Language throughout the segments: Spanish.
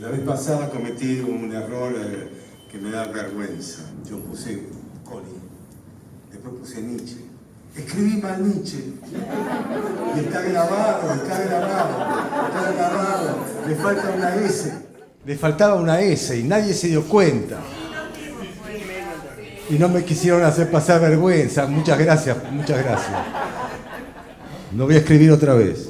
La vez pasada cometí un error que me da vergüenza. Yo puse Coli, después puse Nietzsche. Escribí mal Nietzsche. Y está grabado, está grabado, está grabado. Le falta una S. Le faltaba una S y nadie se dio cuenta. Y no me quisieron hacer pasar vergüenza. Muchas gracias, muchas gracias. No voy a escribir otra vez.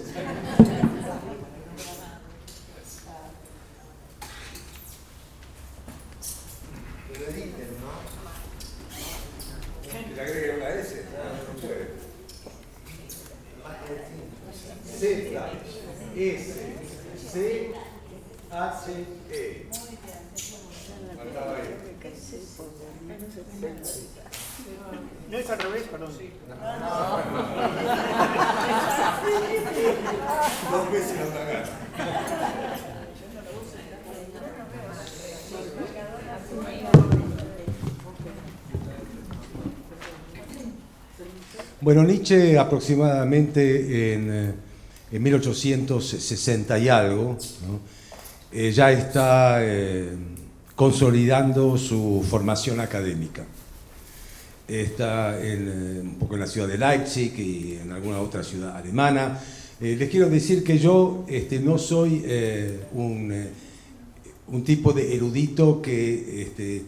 No es al revés, perdón. Dos veces la otra. Bueno, Nietzsche aproximadamente en 1860 y algo, ¿no? Ya está consolidando su formación académica. Está un poco en la ciudad de Leipzig y en alguna otra ciudad alemana. Les quiero decir que yo no soy un tipo de erudito que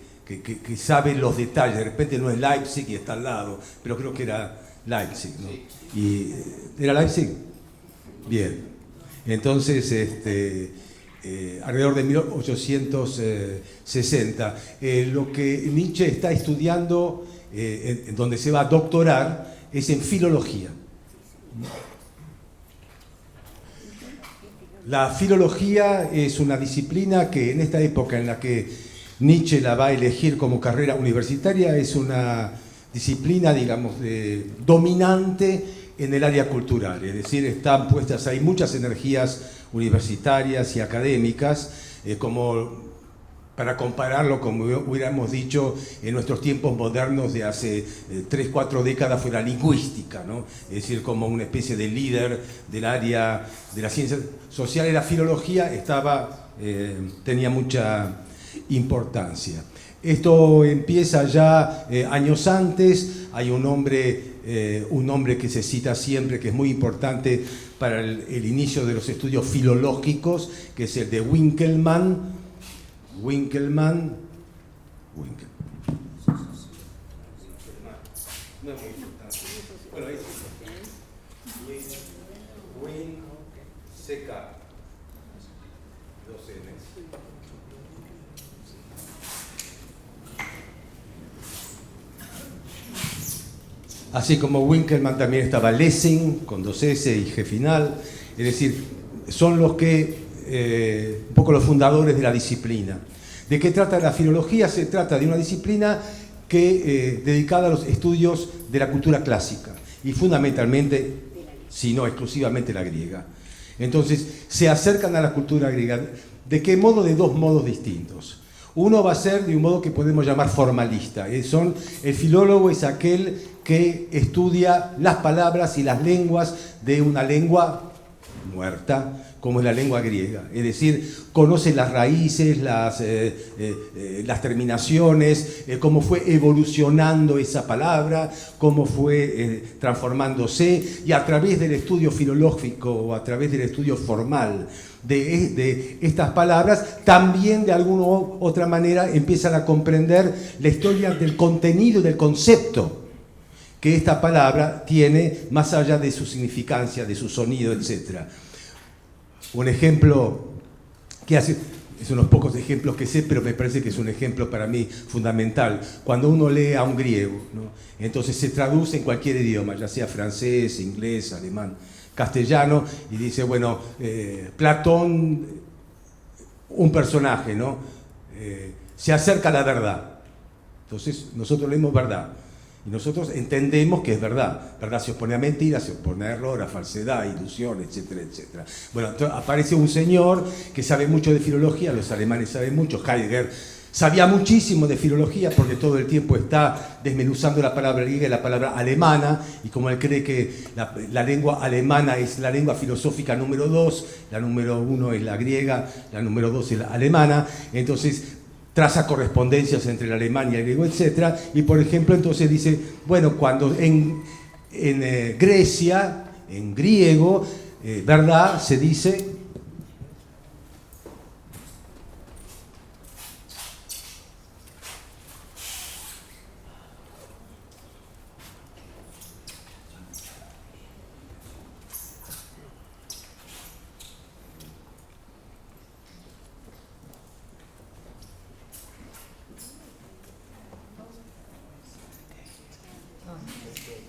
sabe los detalles. De repente no es Leipzig y está al lado, pero creo que era Leipzig, ¿no? Y, ¿era Leipzig? Bien. Entonces, alrededor de 1860, lo que Nietzsche está estudiando, en donde se va a doctorar, es en filología. La filología es una disciplina que en esta época en la que Nietzsche la va a elegir como carrera universitaria es una disciplina, digamos, dominante en el área cultural, es decir, están puestas ahí muchas energías universitarias y académicas, como para compararlo, como hubiéramos dicho, en nuestros tiempos modernos de hace 3 o 4 décadas fue la lingüística, ¿no? Es decir, como una especie de líder del área de las ciencias sociales. La filología tenía mucha importancia. Esto empieza ya años antes. Hay un nombre que se cita siempre, que es muy importante para el inicio de los estudios filológicos, que es el de Winckelmann. Winckelmann. No es muy importante. Bueno, ahí sí. CK. 2 N. Así como Winckelmann también estaba Lessing, con 2 S y G final. Es decir, son los que, un poco los fundadores de la disciplina. ¿De qué trata la filología? Se trata de una disciplina dedicada a los estudios de la cultura clásica y fundamentalmente, si no exclusivamente, la griega. Entonces, se acercan a la cultura griega. ¿De qué modo? De 2 modos distintos. Uno va a ser de un modo que podemos llamar formalista. El filólogo es aquel que estudia las palabras y las lenguas de una lengua muerta, como es la lengua griega. Es decir, conoce las raíces, las terminaciones, cómo fue evolucionando esa palabra, cómo fue transformándose, y a través del estudio filológico o a través del estudio formal de estas palabras, también de alguna u otra manera empiezan a comprender la historia del contenido y del concepto que esta palabra tiene, más allá de su significancia, de su sonido, etc. Un ejemplo que hace, es unos pocos ejemplos que sé, pero me parece que es un ejemplo para mí fundamental. Cuando uno lee a un griego, ¿no? Entonces se traduce en cualquier idioma, ya sea francés, inglés, alemán, castellano, y dice, bueno, Platón, un personaje, ¿no? Se acerca a la verdad. Entonces nosotros leemos verdad. Y nosotros entendemos que es verdad. Verdad se opone a mentira, se opone a error, a falsedad, a ilusión, etcétera, etcétera. Bueno, entonces aparece un señor que sabe mucho de filología, los alemanes saben mucho, Heidegger Sabía muchísimo de filología porque todo el tiempo está desmenuzando la palabra griega y la palabra alemana, y como él cree que la lengua alemana es la lengua filosófica número 2, la número 1 es la griega, la número 2 es la alemana, entonces traza correspondencias entre el alemán y el griego, etc. Y por ejemplo, entonces dice, bueno, cuando en Grecia, en griego, verdad, se dice...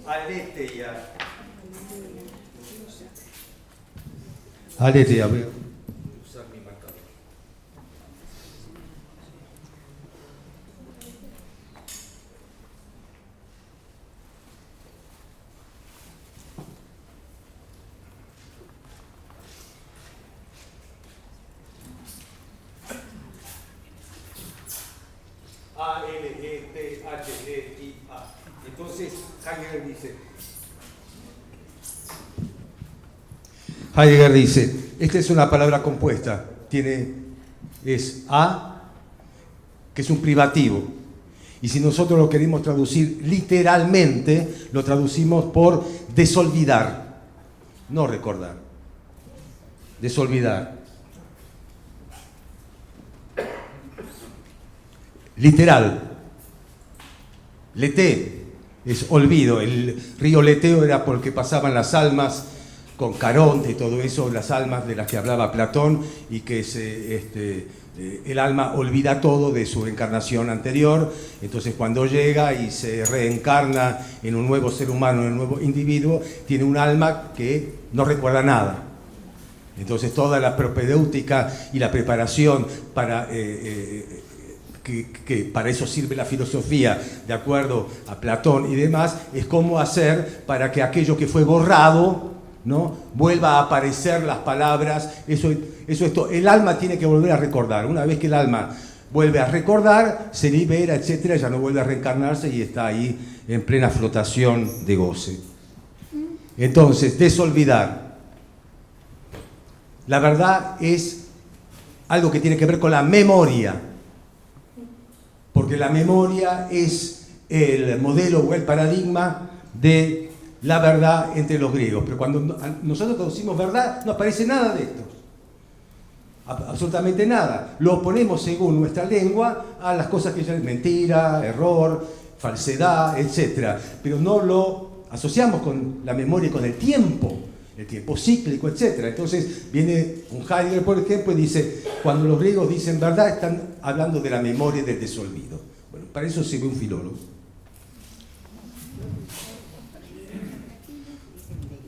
Aletheia. Aletheia, voy a usar mi marcador. A-L-E-T-H-E-I-A. Entonces, Heidegger dice, esta es una palabra compuesta, es a, que es un privativo, y si nosotros lo queremos traducir literalmente, lo traducimos por desolvidar, no recordar, desolvidar. Literal. Leté es olvido. El río Leteo era porque pasaban las almas con Caronte y todo eso, las almas de las que hablaba Platón, y que el alma olvida todo de su encarnación anterior. Entonces cuando llega y se reencarna en un nuevo ser humano, en un nuevo individuo, tiene un alma que no recuerda nada. Entonces toda la propedéutica y la preparación para... que para eso sirve la filosofía, de acuerdo a Platón y demás, es cómo hacer para que aquello que fue borrado, ¿no?, vuelva a aparecer las palabras. El alma tiene que volver a recordar. Una vez que el alma vuelve a recordar, se libera, etcétera, ya no vuelve a reencarnarse y está ahí en plena flotación de goce. Entonces, desolvidar. La verdad es algo que tiene que ver con la memoria, porque la memoria es el modelo o el paradigma de la verdad entre los griegos. Pero cuando nosotros traducimos verdad, no aparece nada de esto. Absolutamente nada. Lo ponemos según nuestra lengua a las cosas que ya es mentira, error, falsedad, etc. Pero no lo asociamos con la memoria y con el tiempo cíclico, etc. Entonces viene un Heidegger, por ejemplo, y dice, cuando los griegos dicen verdad, están hablando de la memoria y del desolvido. Bueno, para eso sirve un filólogo.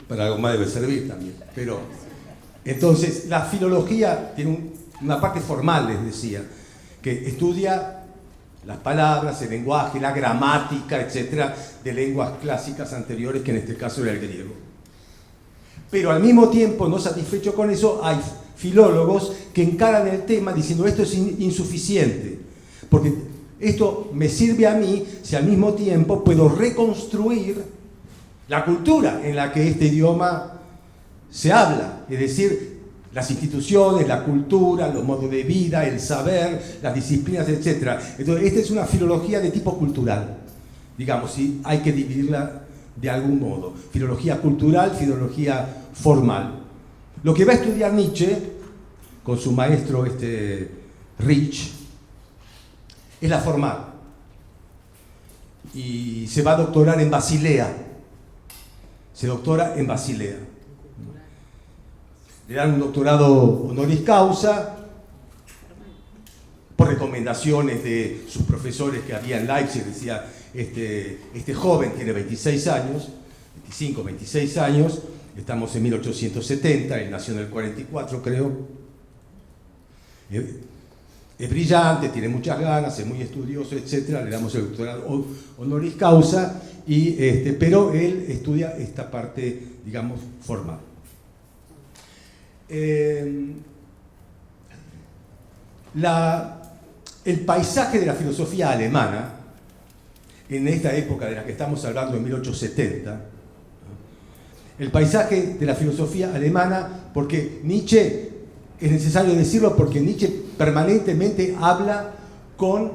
Para algo más debe servir también. Pero, entonces, la filología tiene una parte formal, les decía, que estudia las palabras, el lenguaje, la gramática, etc., de lenguas clásicas anteriores, que en este caso era el griego. Pero al mismo tiempo, no satisfecho con eso, hay filólogos que encaran el tema diciendo esto es insuficiente, porque esto me sirve a mí si al mismo tiempo puedo reconstruir la cultura en la que este idioma se habla, es decir, las instituciones, la cultura, los modos de vida, el saber, las disciplinas, etc. Entonces, esta es una filología de tipo cultural, digamos, si hay que dividirla de algún modo. Filología cultural, filología formal. Lo que va a estudiar Nietzsche, con su maestro Rich, es la formal. Y se va a doctorar en Basilea. Se doctora en Basilea. Le dan un doctorado honoris causa por recomendaciones de sus profesores que había en Leipzig. Decía, este joven tiene 26 años, 25, 26 años, estamos en 1870, él nació en el 44, creo. Es brillante, tiene muchas ganas, es muy estudioso, etc. Le damos el doctorado honoris causa, pero él estudia esta parte, digamos, formal. el paisaje de la filosofía alemana, en esta época de la que estamos hablando, en 1870, el paisaje de la filosofía alemana, porque Nietzsche, es necesario decirlo, porque Nietzsche permanentemente habla con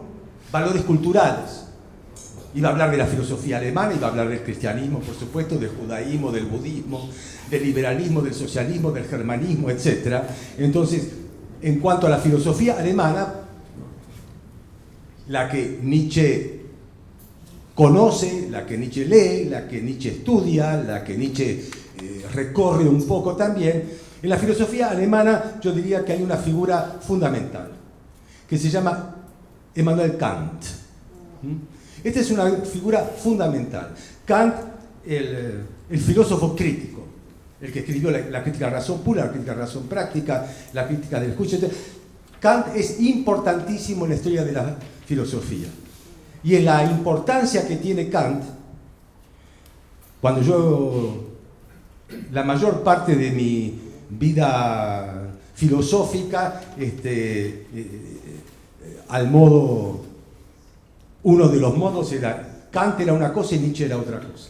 valores culturales. Iba a hablar de la filosofía alemana, iba a hablar del cristianismo, por supuesto, del judaísmo, del budismo, del liberalismo, del socialismo, del germanismo, etc. Entonces, en cuanto a la filosofía alemana, la que Nietzsche conoce, la que Nietzsche lee, la que Nietzsche estudia, la que Nietzsche recorre un poco también, en la filosofía alemana yo diría que hay una figura fundamental, que se llama Immanuel Kant. Esta es una figura fundamental. Kant, el filósofo crítico, el que escribió la crítica de la razón pura, la crítica de la razón práctica, la crítica del juicio, etc. Kant es importantísimo en la historia de la filosofía. Y en la importancia que tiene Kant, cuando yo, la mayor parte de mi vida filosófica, al modo, uno de los modos era, Kant era una cosa y Nietzsche era otra cosa.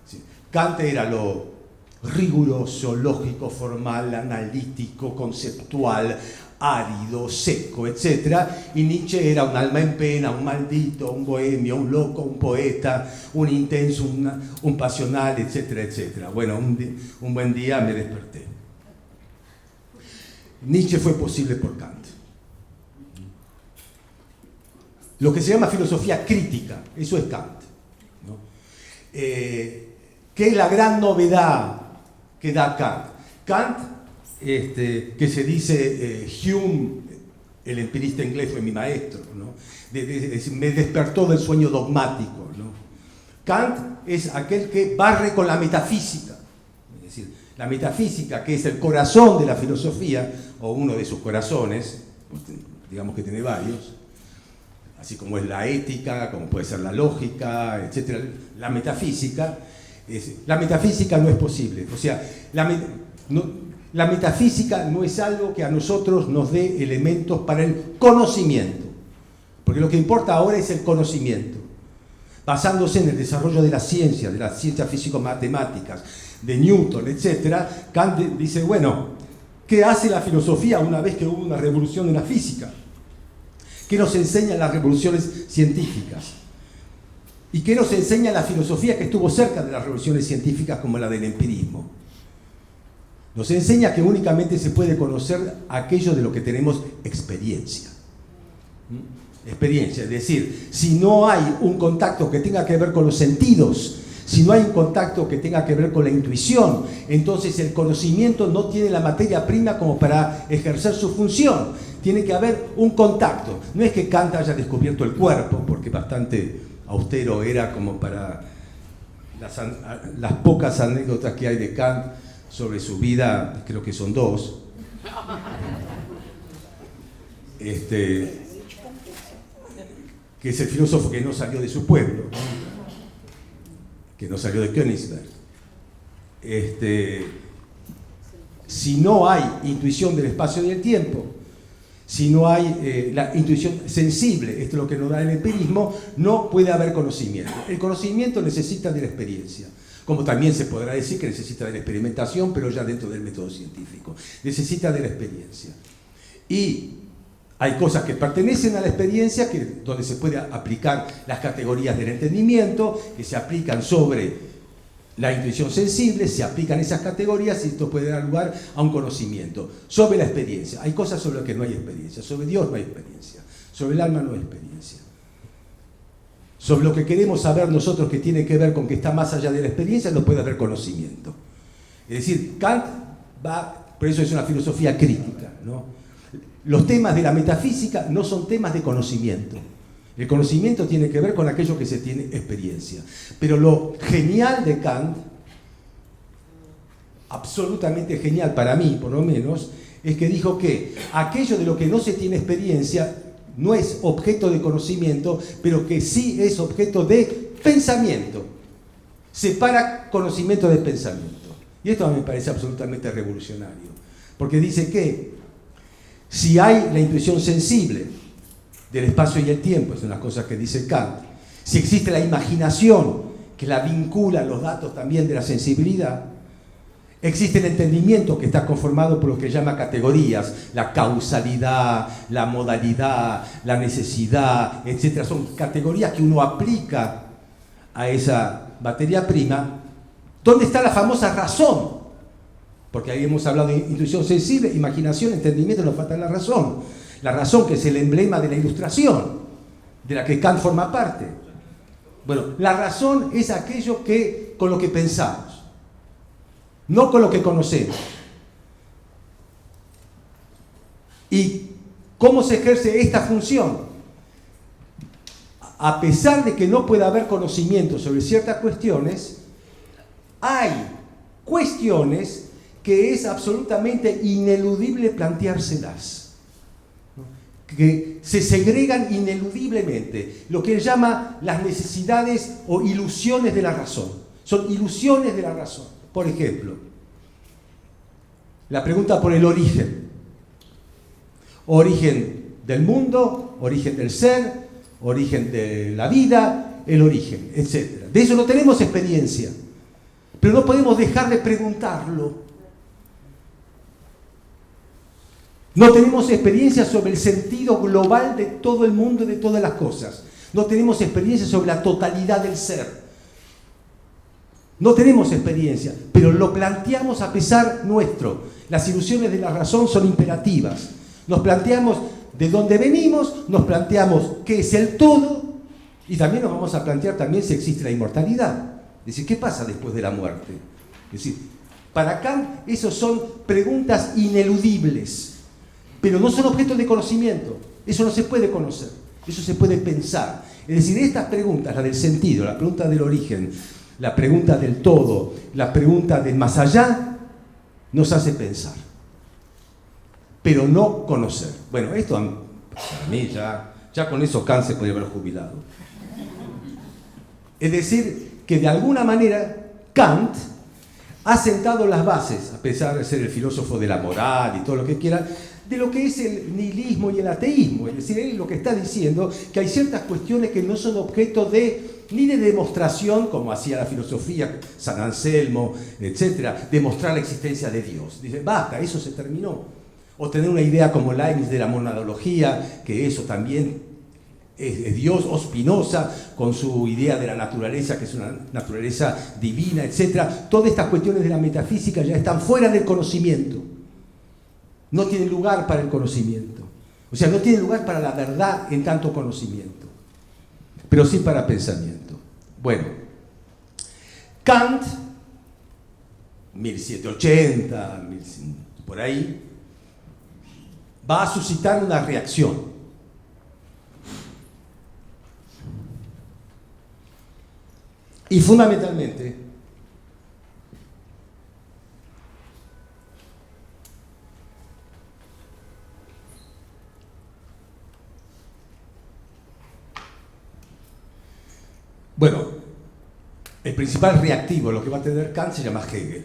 ¿Sí? Kant era lo riguroso, lógico, formal, analítico, conceptual, árido, seco, etc. Y Nietzsche era un alma en pena, un maldito, un bohemio, un loco, un poeta, un intenso, un pasional, etcétera, etcétera. Bueno, un buen día me desperté. Nietzsche fue posible por Kant. Lo que se llama filosofía crítica, eso es Kant, ¿no? ¿Qué es la gran novedad que da Kant? Kant, que se dice Hume, el empirista inglés, fue mi maestro, ¿no? Me despertó del sueño dogmático, ¿no? Kant es aquel que barre con la metafísica, es decir, la metafísica, que es el corazón de la filosofía, o uno de sus corazones, digamos que tiene varios, así como es la ética, como puede ser la lógica, etc. La metafísica no es posible. O sea, la metafísica no es algo que a nosotros nos dé elementos para el conocimiento, porque lo que importa ahora es el conocimiento. Basándose en el desarrollo de las ciencias físico-matemáticas, de Newton, etc., Kant dice, bueno, ¿qué hace la filosofía una vez que hubo una revolución en la física? ¿Qué nos enseñan las revoluciones científicas? ¿Y qué nos enseña la filosofía que estuvo cerca de las revoluciones científicas como la del empirismo? Nos enseña que únicamente se puede conocer aquello de lo que tenemos experiencia. Experiencia, es decir, si no hay un contacto que tenga que ver con los sentidos, si no hay un contacto que tenga que ver con la intuición, entonces el conocimiento no tiene la materia prima como para ejercer su función. Tiene que haber un contacto. No es que Kant haya descubierto el cuerpo, porque bastante austero era como para las pocas anécdotas que hay de Kant sobre su vida, creo que son dos. Que es el filósofo que no salió de su pueblo, que no salió de Königsberg. Si no hay intuición del espacio y del tiempo, si no hay la intuición sensible, esto es lo que nos da el empirismo, no puede haber conocimiento. El conocimiento necesita de la experiencia, como también se podrá decir que necesita de la experimentación, pero ya dentro del método científico. Necesita de la experiencia. Y hay cosas que pertenecen a la experiencia, donde se puede aplicar las categorías del entendimiento, que se aplican sobre la intuición sensible, se aplican esas categorías y esto puede dar lugar a un conocimiento. Sobre la experiencia, hay cosas sobre las que no hay experiencia. Sobre Dios no hay experiencia. Sobre el alma no hay experiencia. Sobre lo que queremos saber nosotros que tiene que ver con que está más allá de la experiencia, no puede haber conocimiento. Es decir, Kant por eso es una filosofía crítica, ¿no? Los temas de la metafísica no son temas de conocimiento. El conocimiento tiene que ver con aquello que se tiene experiencia. Pero lo genial de Kant, absolutamente genial para mí por lo menos, es que dijo que aquello de lo que no se tiene experiencia no es objeto de conocimiento, pero que sí es objeto de pensamiento. Separa conocimiento de pensamiento. Y esto a mí me parece absolutamente revolucionario. Porque dice que si hay la intuición sensible, del espacio y el tiempo, es una cosa que dice Kant. Si existe la imaginación, que la vincula a los datos también de la sensibilidad, existe el entendimiento, que está conformado por lo que llama categorías, la causalidad, la modalidad, la necesidad, etc. Son categorías que uno aplica a esa materia prima. ¿Dónde está la famosa razón? Porque ahí hemos hablado de intuición sensible, imaginación, entendimiento, nos falta la razón. La razón, que es el emblema de la ilustración, de la que Kant forma parte. Bueno, la razón es aquello con lo que pensamos, no con lo que conocemos. ¿Y cómo se ejerce esta función? A pesar de que no pueda haber conocimiento sobre ciertas cuestiones, hay cuestiones que es absolutamente ineludible planteárselas, ¿no? Que se segregan ineludiblemente, lo que él llama las necesidades o ilusiones de la razón. Son ilusiones de la razón. Por ejemplo, la pregunta por el origen. Origen del mundo, origen del ser, origen de la vida, el origen, etc. De eso no tenemos experiencia, pero no podemos dejar de preguntarlo. No tenemos experiencia sobre el sentido global de todo el mundo y de todas las cosas. No tenemos experiencia sobre la totalidad del ser. No tenemos experiencia, pero lo planteamos a pesar nuestro. Las ilusiones de la razón son imperativas. Nos planteamos de dónde venimos, nos planteamos qué es el todo, y también nos vamos a plantear también si existe la inmortalidad. Es decir, ¿qué pasa después de la muerte? Es decir, para Kant, esas son preguntas ineludibles, pero no son objetos de conocimiento. Eso no se puede conocer, eso se puede pensar. Es decir, estas preguntas, la del sentido, la pregunta del origen, la pregunta del todo, la pregunta del más allá, nos hace pensar, pero no conocer. Bueno, esto para mí ya con eso Kant se podría haber jubilado. Es decir, que de alguna manera Kant ha sentado las bases, a pesar de ser el filósofo de la moral y todo lo que quiera, de lo que es el nihilismo y el ateísmo. Es decir, él lo que está diciendo que hay ciertas cuestiones que no son objeto ni de demostración, como hacía la filosofía, San Anselmo, etc., demostrar la existencia de Dios. Dice, basta, eso se terminó. O tener una idea como Leibniz de la monadología, que eso también es Dios, o Spinoza, con su idea de la naturaleza, que es una naturaleza divina, etc. Todas estas cuestiones de la metafísica ya están fuera del conocimiento. No tienen lugar para el conocimiento. O sea, no tienen lugar para la verdad en tanto conocimiento, pero sí para pensamiento. Bueno, Kant, 1780, por ahí, va a suscitar una reacción. Y fundamentalmente, bueno, el principal reactivo, lo que va a tener Kant, se llama Hegel.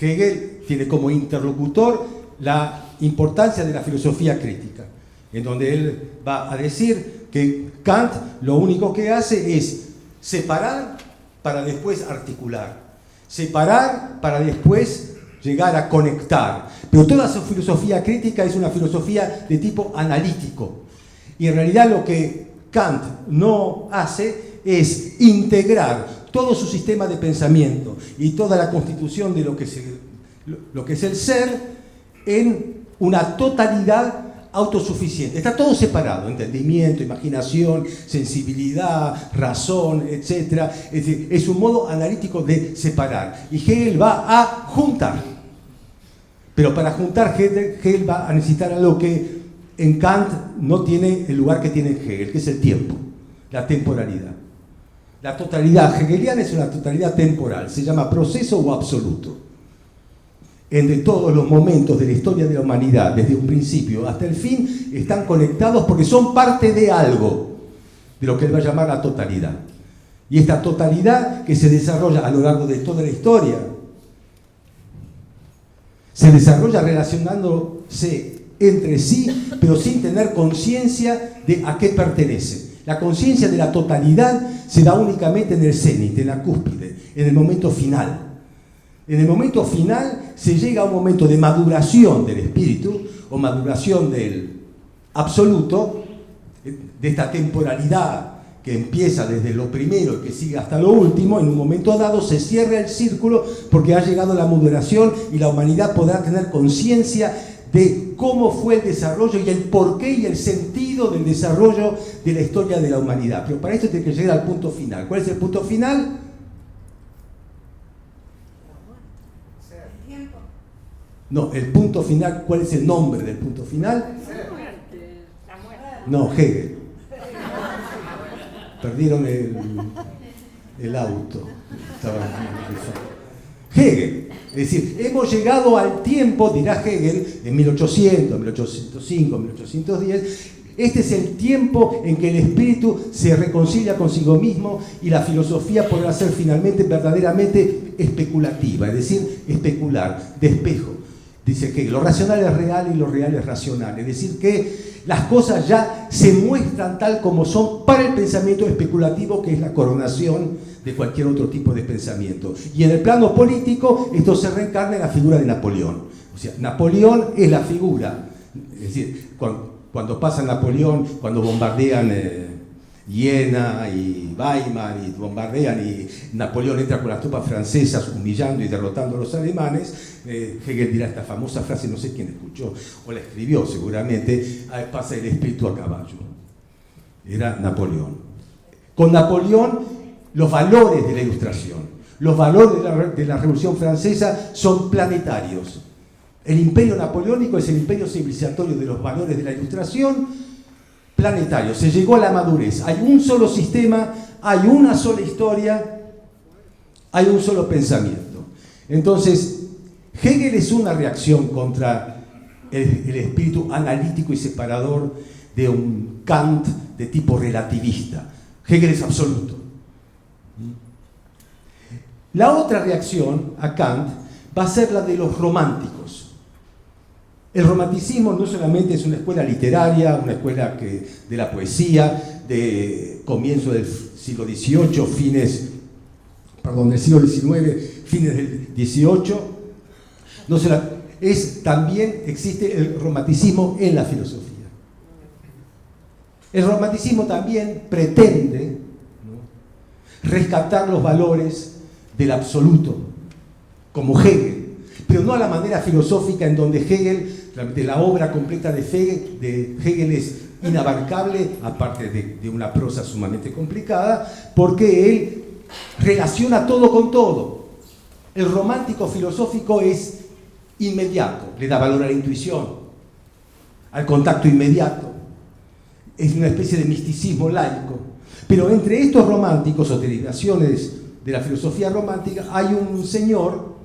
Hegel tiene como interlocutor la importancia de la filosofía crítica, en donde él va a decir que Kant lo único que hace es separar para después articular, separar para después llegar a conectar. Pero toda su filosofía crítica es una filosofía de tipo analítico. Y en realidad lo que Kant no hace es integrar todo su sistema de pensamiento y toda la constitución de lo que es el ser en una totalidad autosuficiente. Está todo separado: entendimiento, imaginación, sensibilidad, razón, etc. Es decir, es un modo analítico de separar. Y Hegel va a juntar. Pero para juntar, Hegel va a necesitar algo que en Kant no tiene el lugar que tiene Hegel, que es el tiempo, la temporalidad. La totalidad hegeliana es una totalidad temporal, se llama proceso o absoluto. Entre todos los momentos de la historia de la humanidad, desde un principio hasta el fin, están conectados porque son parte de algo, de lo que él va a llamar la totalidad. Y esta totalidad que se desarrolla a lo largo de toda la historia se desarrolla relacionándose entre sí, pero sin tener conciencia de a qué pertenece. La conciencia de la totalidad se da únicamente en el cénit, en la cúspide, en el momento final. En el momento final se llega a un momento de maduración del espíritu, o maduración del absoluto, de esta temporalidad que empieza desde lo primero y que sigue hasta lo último. En un momento dado se cierra el círculo porque ha llegado la maduración y la humanidad podrá tener conciencia de cómo fue el desarrollo y el porqué y el sentido del desarrollo de la historia de la humanidad. Pero para esto tiene que llegar al punto final. ¿Cuál es el punto final? No, el punto final, ¿cuál es el nombre del punto final? No, Hegel. Perdieron el auto. Hegel. Es decir, hemos llegado al tiempo, dirá Hegel, en 1800, 1805, 1810. Este es el tiempo en que el espíritu se reconcilia consigo mismo y la filosofía podrá ser finalmente verdaderamente especulativa, es decir, especular, de espejo. Dice que lo racional es real y lo real es racional. Es decir, que las cosas ya se muestran tal como son para el pensamiento especulativo, que es la coronación de cualquier otro tipo de pensamiento. Y en el plano político, esto se reencarna en la figura de Napoleón. O sea, Napoleón es la figura. Es decir, cuando pasa Napoleón, cuando bombardean Jena y Weimar y bombardean y Napoleón entra con las tropas francesas humillando y derrotando a los alemanes, Hegel dirá esta famosa frase, no sé quién escuchó o la escribió seguramente: pasa el espíritu a caballo. Era Napoleón. Con Napoleón, los valores de la Ilustración, los valores de la Revolución Francesa son planetarios. El imperio napoleónico es el imperio civilizatorio de los valores de la Ilustración, planetario. Se llegó a la madurez. Hay un solo sistema, hay una sola historia, hay un solo pensamiento. Entonces, Hegel es una reacción contra el espíritu analítico y separador de un Kant de tipo relativista. Hegel es absoluto. La otra reacción a Kant va a ser la de los románticos. El romanticismo no solamente es una escuela literaria, una escuela de la poesía, de comienzo del siglo XVIII, del siglo XIX, fines del XVIII. También existe el romanticismo en la filosofía. El romanticismo también pretende, ¿no?, rescatar los valores del absoluto, como Hegel, pero no a la manera filosófica en donde Hegel, de la obra completa de Hegel es inabarcable, aparte de una prosa sumamente complicada, porque él relaciona todo con todo. El romántico filosófico es inmediato, le da valor a la intuición, al contacto inmediato. Es una especie de misticismo laico. Pero entre estos románticos o derivaciones de la filosofía romántica hay un señor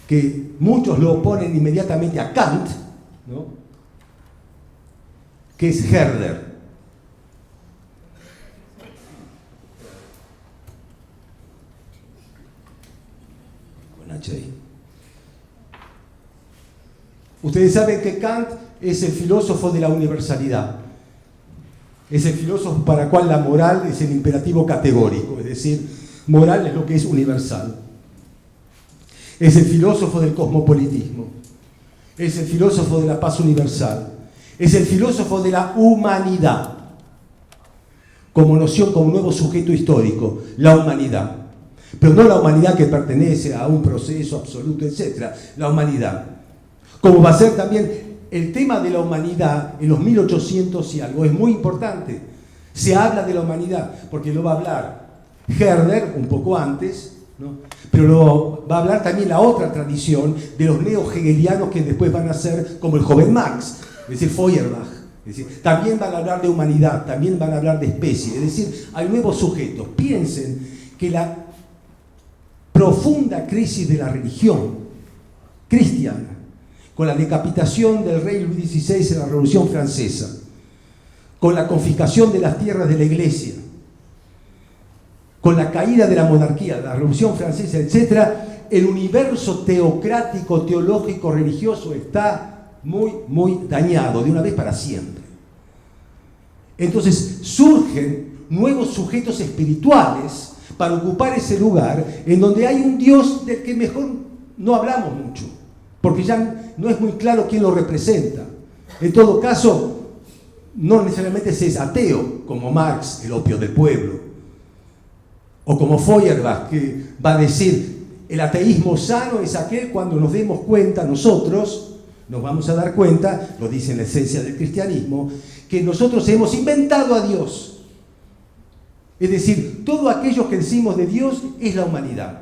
que muchos lo oponen inmediatamente a Kant, ¿no?, que es Herder. Con H ahí. Ustedes saben que Kant es el filósofo de la universalidad. Es el filósofo para el cual la moral es el imperativo categórico, es decir, moral es lo que es universal. Es el filósofo del cosmopolitismo. Es el filósofo de la paz universal. Es el filósofo de la humanidad, como noción, como nuevo sujeto histórico, la humanidad. Pero no la humanidad que pertenece a un proceso absoluto, etc. La humanidad. Como va a ser también el tema de la humanidad en los 1800 y algo, es muy importante. Se habla de la humanidad, porque lo va a hablar Herder un poco antes, ¿no?, pero lo va a hablar también la otra tradición de los neo-hegelianos que después van a ser como el joven Marx, es decir, Feuerbach. Es decir, también van a hablar de humanidad, también van a hablar de especie, es decir, hay nuevos sujetos. Piensen que la profunda crisis de la religión cristiana, con la decapitación del rey Luis XVI en la Revolución Francesa, con la confiscación de las tierras de la Iglesia, con la caída de la monarquía, la Revolución Francesa, etc., el universo teocrático, teológico, religioso está muy, muy dañado de una vez para siempre. Entonces surgen nuevos sujetos espirituales para ocupar ese lugar en donde hay un Dios del que mejor no hablamos mucho, porque ya no es muy claro quién lo representa. En todo caso, no necesariamente se es ateo, como Marx, el opio del pueblo, o como Feuerbach, que va a decir, el ateísmo sano es aquel cuando nos demos cuenta nosotros, nos vamos a dar cuenta, lo dice en la esencia del cristianismo, que nosotros hemos inventado a Dios. Es decir, todo aquello que decimos de Dios es la humanidad.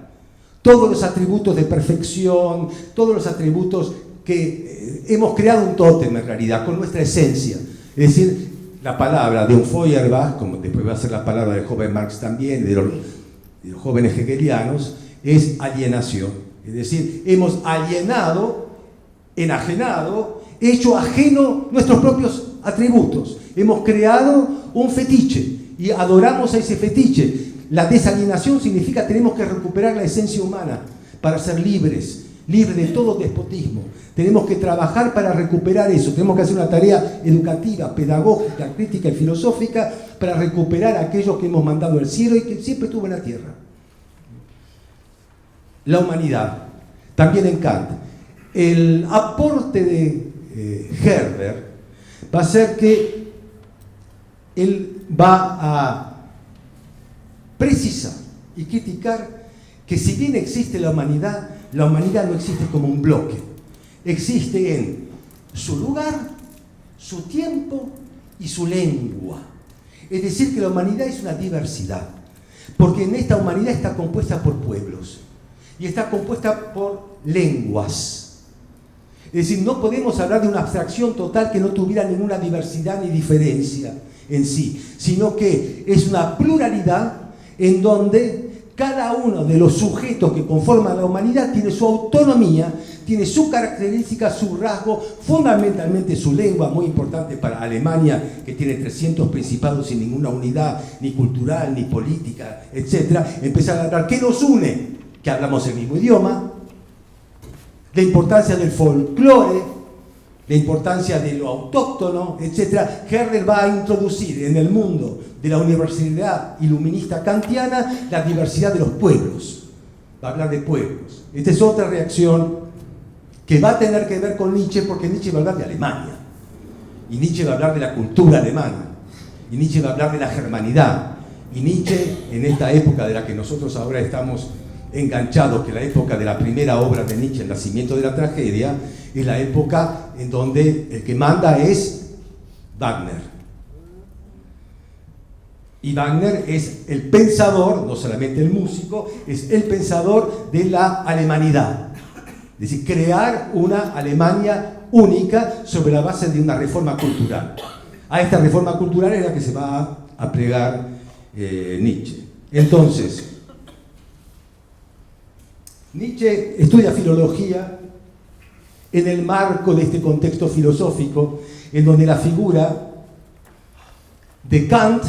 Todos los atributos de perfección, todos los atributos que hemos creado un tótem en realidad, con nuestra esencia. Es decir, la palabra de un Feuerbach, como después va a ser la palabra del joven Marx también, de los jóvenes hegelianos, es alienación. Es decir, hemos alienado, enajenado, hecho ajeno nuestros propios atributos. Hemos creado un fetiche y adoramos a ese fetiche. La desalienación significa que tenemos que recuperar la esencia humana para ser libres de todo despotismo. Tenemos que trabajar para recuperar eso. Tenemos que hacer una tarea educativa, pedagógica, crítica y filosófica para recuperar aquello que hemos mandado al cielo y que siempre estuvo en la tierra. La humanidad, también en Kant. El aporte de Herder va a ser que él va a precisar y criticar que si bien existe la humanidad no existe como un bloque. Existe en su lugar, su tiempo y su lengua. Es decir, que la humanidad es una diversidad, porque en esta humanidad está compuesta por pueblos y está compuesta por lenguas. Es decir, no podemos hablar de una abstracción total que no tuviera ninguna diversidad ni diferencia en sí, sino que es una pluralidad en donde cada uno de los sujetos que conforman la humanidad tiene su autonomía, tiene su característica, su rasgo, fundamentalmente su lengua, muy importante para Alemania, que tiene 300 principados sin ninguna unidad, ni cultural, ni política, etc. Empezar a hablar, ¿qué nos une? Que hablamos el mismo idioma, la importancia del folclore, la importancia de lo autóctono, etc. Herder va a introducir en el mundo de la universidad iluminista kantiana la diversidad de los pueblos. Va a hablar de pueblos. Esta es otra reacción que va a tener que ver con Nietzsche, porque Nietzsche va a hablar de Alemania. Y Nietzsche va a hablar de la cultura alemana. Y Nietzsche va a hablar de la germanidad. Y Nietzsche, en esta época de la que nosotros ahora estamos enganchados, que la época de la primera obra de Nietzsche, El nacimiento de la tragedia, es la época en donde el que manda es Wagner. Y Wagner es el pensador, no solamente el músico, es el pensador de la alemanidad. Es decir, crear una Alemania única sobre la base de una reforma cultural. A esta reforma cultural es la que se va a plegar Nietzsche. Entonces, Nietzsche estudia filología en el marco de este contexto filosófico en donde la figura de Kant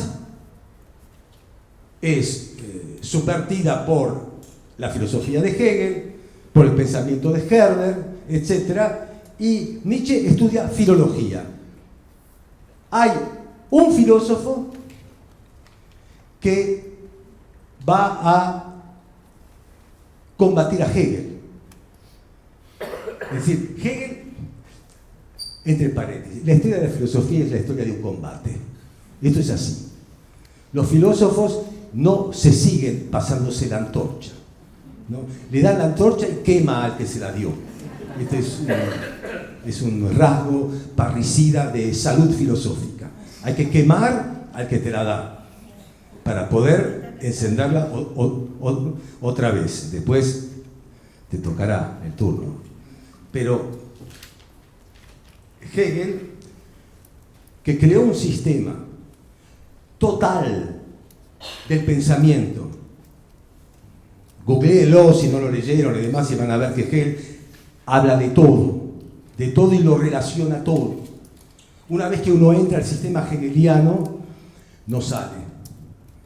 es subvertida por la filosofía de Hegel, por el pensamiento de Herder, etc. Y Nietzsche estudia filología. Hay un filósofo que va a combatir a Hegel. Es decir, Hegel, entre paréntesis, la historia de la filosofía es la historia de un combate. Esto es así. Los filósofos no se siguen pasándose la antorcha, ¿no? Le dan la antorcha y quema al que se la dio. Este es un rasgo parricida de salud filosófica. Hay que quemar al que te la da para poder encenderla otra vez. Después te tocará el turno. Pero Hegel, que creó un sistema total del pensamiento, googléelo si no lo leyeron y demás y van a ver que Hegel habla de todo y lo relaciona todo. Una vez que uno entra al sistema hegeliano, no sale.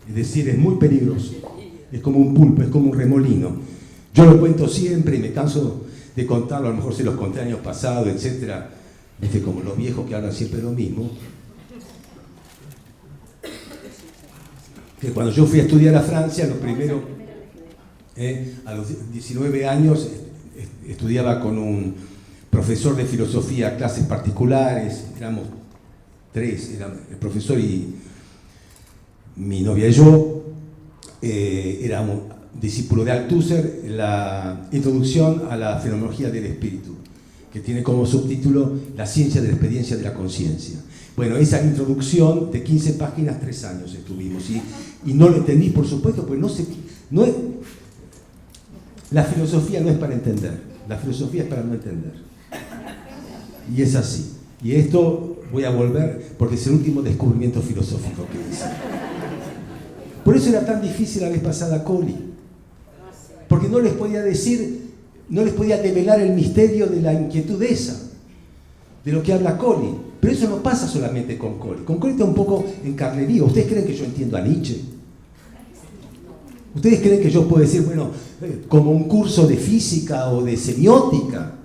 Es decir, es muy peligroso. Es como un pulpo, es como un remolino. Yo lo cuento siempre y me canso de contarlo, a lo mejor se los conté años pasados, etc. Viste, como los viejos que hablan siempre lo mismo. Que cuando yo fui a estudiar a Francia, lo primero, a los 19 años, estudiaba con un profesor de filosofía, clases particulares, éramos 3, era el profesor y mi novia y yo, éramos discípulos de Althusser, la introducción a la fenomenología del espíritu, que tiene como subtítulo La ciencia de la experiencia de la conciencia. Bueno, esa introducción de 15 páginas, 3 años estuvimos, y no lo entendí, por supuesto, pues la filosofía no es para entender, la filosofía es para no entender. Y es así. Y esto voy a volver, porque es el último descubrimiento filosófico que hice. Por eso era tan difícil la vez pasada Colli, porque no les podía decir, no les podía develar el misterio de la inquietud esa, de lo que habla Colli. Pero eso no pasa solamente con Colli. Con Colli está un poco en carnería. ¿Ustedes creen que yo entiendo a Nietzsche? ¿Ustedes creen que yo puedo decir, bueno, como un curso de física o de semiótica?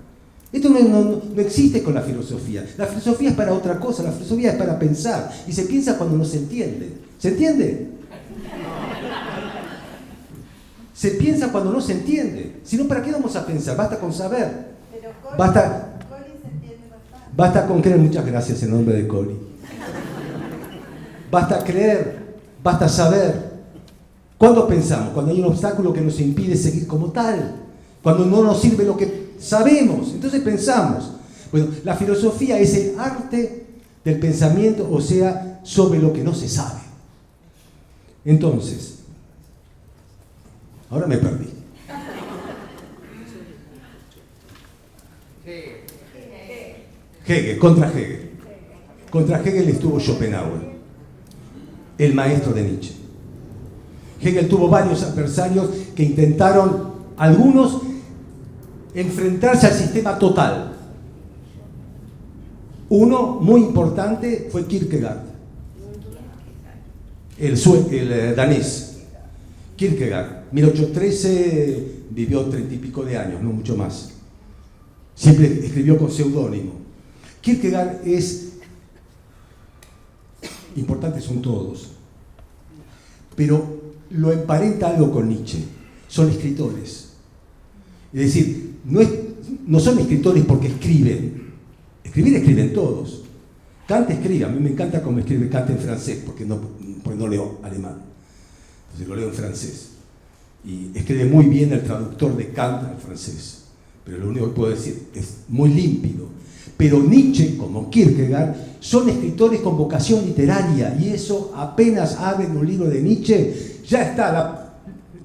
Esto no existe con la filosofía. La filosofía es para otra cosa, la filosofía es para pensar. Y se piensa cuando no se entiende. ¿Se entiende? Se piensa cuando no se entiende. Si no, ¿para qué vamos a pensar? Basta con saber. Basta con creer. Muchas gracias en nombre de Colli. Basta creer, basta saber. ¿Cuándo pensamos? Cuando hay un obstáculo que nos impide seguir como tal. Cuando no nos sirve lo que sabemos. Entonces pensamos. Bueno, la filosofía es el arte del pensamiento, o sea, sobre lo que no se sabe. Entonces, ahora me perdí. Hegel, contra Hegel. Contra Hegel estuvo Schopenhauer, el maestro de Nietzsche. Hegel tuvo varios adversarios que intentaron, algunos, enfrentarse al sistema total. Uno muy importante fue Kierkegaard, el danés. Kierkegaard, 1813, vivió 30 y pico de años, no mucho más. Siempre escribió con seudónimo. Kierkegaard es, importantes son todos, pero lo emparenta algo con Nietzsche. Son escritores. Es decir, no son escritores porque escriben. Escriben todos. Kant escribe, a mí me encanta cómo escribe Kant en francés, porque no leo alemán. Entonces lo leo en francés. Y escribe muy bien el traductor de Kant al francés. Pero lo único que puedo decir es muy límpido. Pero Nietzsche, como Kierkegaard, son escritores con vocación literaria, y eso apenas abren un libro de Nietzsche, ya está.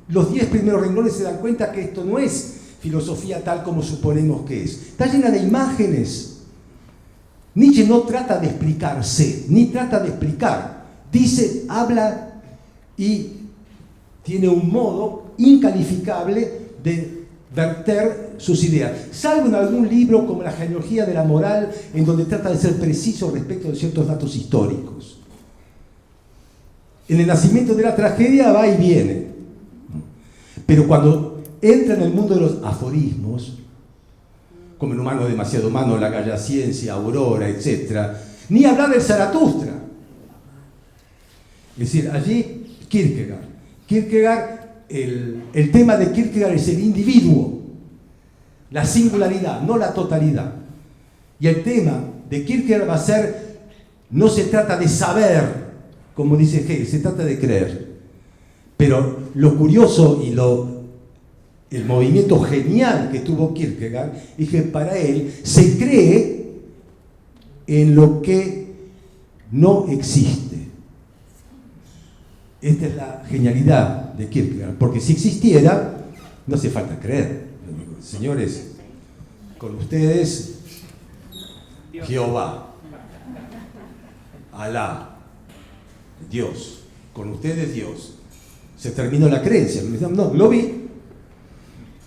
Los 10 primeros renglones se dan cuenta que esto no es filosofía tal como suponemos que es. Está llena de imágenes. Nietzsche no trata de explicarse, ni trata de explicar. Dice, habla y tiene un modo incalificable de verter sus ideas, salvo en algún libro como La genealogía de la moral, en donde trata de ser preciso respecto de ciertos datos históricos. En El nacimiento de la tragedia va y viene, pero cuando entra en el mundo de los aforismos, como El humano demasiado humano, La galla ciencia, Aurora, etc., ni hablar del Zaratustra. Es decir, allí Kierkegaard, el tema de Kierkegaard es el individuo, la singularidad, no la totalidad. Y el tema de Kierkegaard va a ser, no se trata de saber, como dice Hegel, se trata de creer. Pero lo curioso y el movimiento genial que tuvo Kierkegaard es que para él se cree en lo que no existe. Esta es la genialidad de Kierkegaard, porque si existiera, no hace falta creer. Señores, con ustedes, Jehová, Alá, Dios, con ustedes Dios. Se terminó la creencia. No, lo vi,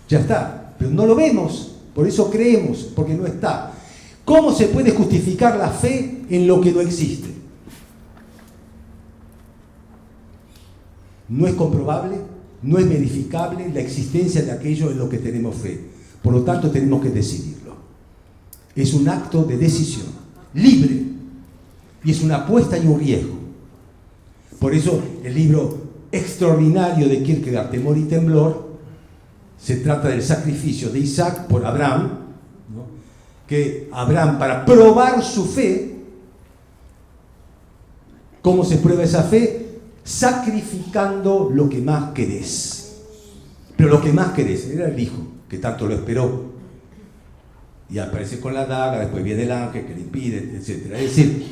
ya está, pero no lo vemos, por eso creemos, porque no está. ¿Cómo se puede justificar la fe en lo que no existe? ¿No es comprobable? no es verificable la existencia de aquello en lo que tenemos fe. Por lo tanto, tenemos que decidirlo. Es un acto de decisión, libre, y es una apuesta y un riesgo. Por eso, el libro extraordinario de Kierkegaard, Temor y Temblor, se trata del sacrificio de Isaac por Abraham, ¿no? Que Abraham, para probar su fe, ¿cómo se prueba esa fe? Sacrificando lo que más querés. Pero lo que más querés era el hijo, que tanto lo esperó. Y aparece con la daga, después viene el ángel que le impide, etc. Es decir,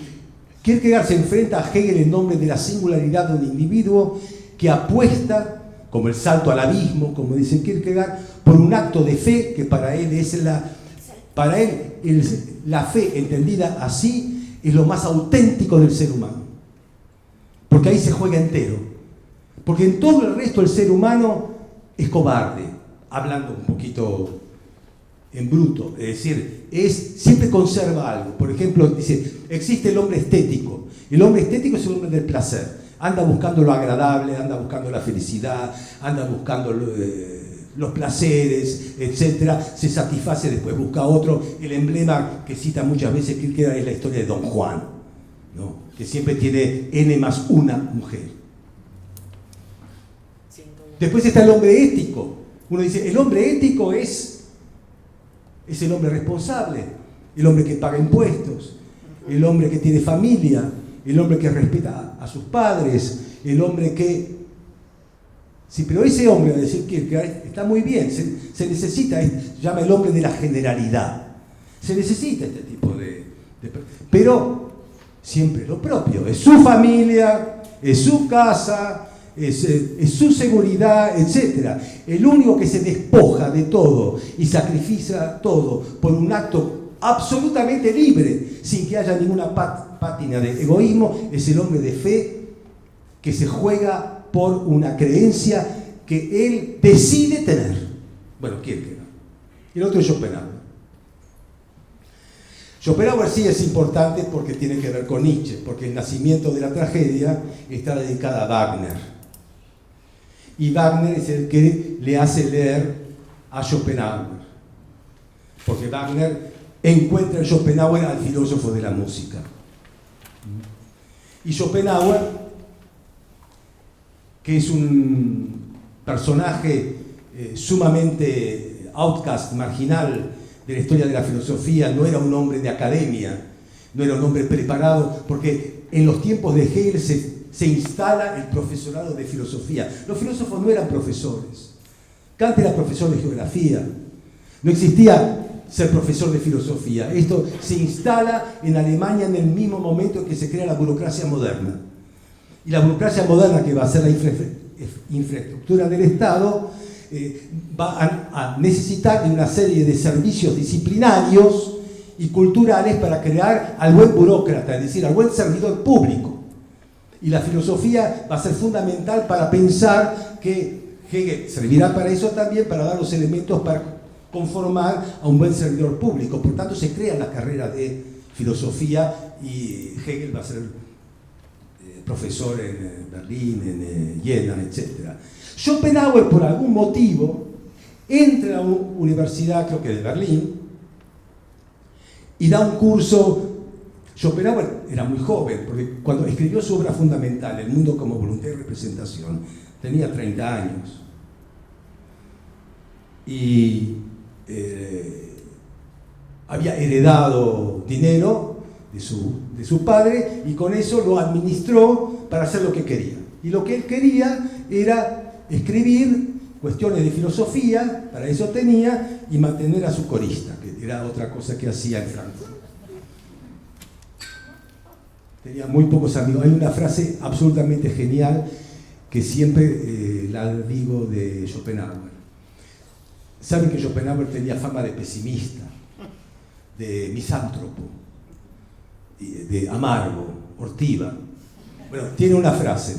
Kierkegaard se enfrenta a Hegel en nombre de la singularidad de un individuo que apuesta, como el salto al abismo, como dice Kierkegaard, por un acto de fe que para él es la fe entendida así es lo más auténtico del ser humano. Porque ahí se juega entero. Porque en todo el resto el ser humano es cobarde, hablando un poquito en bruto. Es decir, siempre conserva algo. Por ejemplo, dice, existe el hombre estético. El hombre estético es el hombre del placer. Anda buscando lo agradable, anda buscando la felicidad, anda buscando los placeres, etc. Se satisface, después busca otro. El emblema que cita muchas veces Kierkegaard es la historia de Don Juan, ¿no? Que siempre tiene N más una mujer. Después está el hombre ético. Uno dice, el hombre ético es el hombre responsable, el hombre que paga impuestos, el hombre que tiene familia, el hombre que respeta a sus padres, el hombre que... Sí, pero ese hombre, a decir que está muy bien, se necesita, se llama el hombre de la generalidad. Se necesita este tipo de... Pero siempre lo propio, es su familia, es su casa, es su seguridad, etc. El único que se despoja de todo y sacrifica todo por un acto absolutamente libre, sin que haya ninguna pátina de egoísmo, es el hombre de fe que se juega por una creencia que él decide tener. Bueno, Kierkegaard. Y el otro es Schopenhauer. Schopenhauer sí es importante porque tiene que ver con Nietzsche, porque el nacimiento de la tragedia está dedicada a Wagner. Y Wagner es el que le hace leer a Schopenhauer. Porque Wagner encuentra en Schopenhauer al filósofo de la música. Y Schopenhauer, que es un personaje sumamente outcast, marginal de la historia de la filosofía, no era un hombre de academia, no era un hombre preparado, porque en los tiempos de Hegel se instala el profesorado de filosofía. Los filósofos no eran profesores. Kant era profesor de geografía. No existía ser profesor de filosofía. Esto se instala en Alemania en el mismo momento en que se crea la burocracia moderna. Y la burocracia moderna, que va a ser la infraestructura del Estado, va a necesitar de una serie de servicios disciplinarios y culturales para crear al buen burócrata, es decir, al buen servidor público. Y la filosofía va a ser fundamental para pensar que Hegel servirá para eso también, para dar los elementos para conformar a un buen servidor público. Por tanto, se crea la carrera de filosofía y Hegel va a ser profesor en Berlín, en Jena, etc. Schopenhauer, por algún motivo, entra a una universidad, creo que de Berlín, y da un curso. Schopenhauer era muy joven, porque cuando escribió su obra fundamental, El mundo como voluntad y representación, tenía 30 años. Y había heredado dinero de su padre, y con eso lo administró para hacer lo que quería. Y lo que él quería era escribir cuestiones de filosofía, para eso tenía, y mantener a su corista, que era otra cosa que hacía en Frankfurt. Tenía muy pocos amigos. Hay una frase absolutamente genial que siempre la digo de Schopenhauer. Saben que Schopenhauer tenía fama de pesimista, de misántropo, de amargo, hortiva. Bueno, tiene una frase: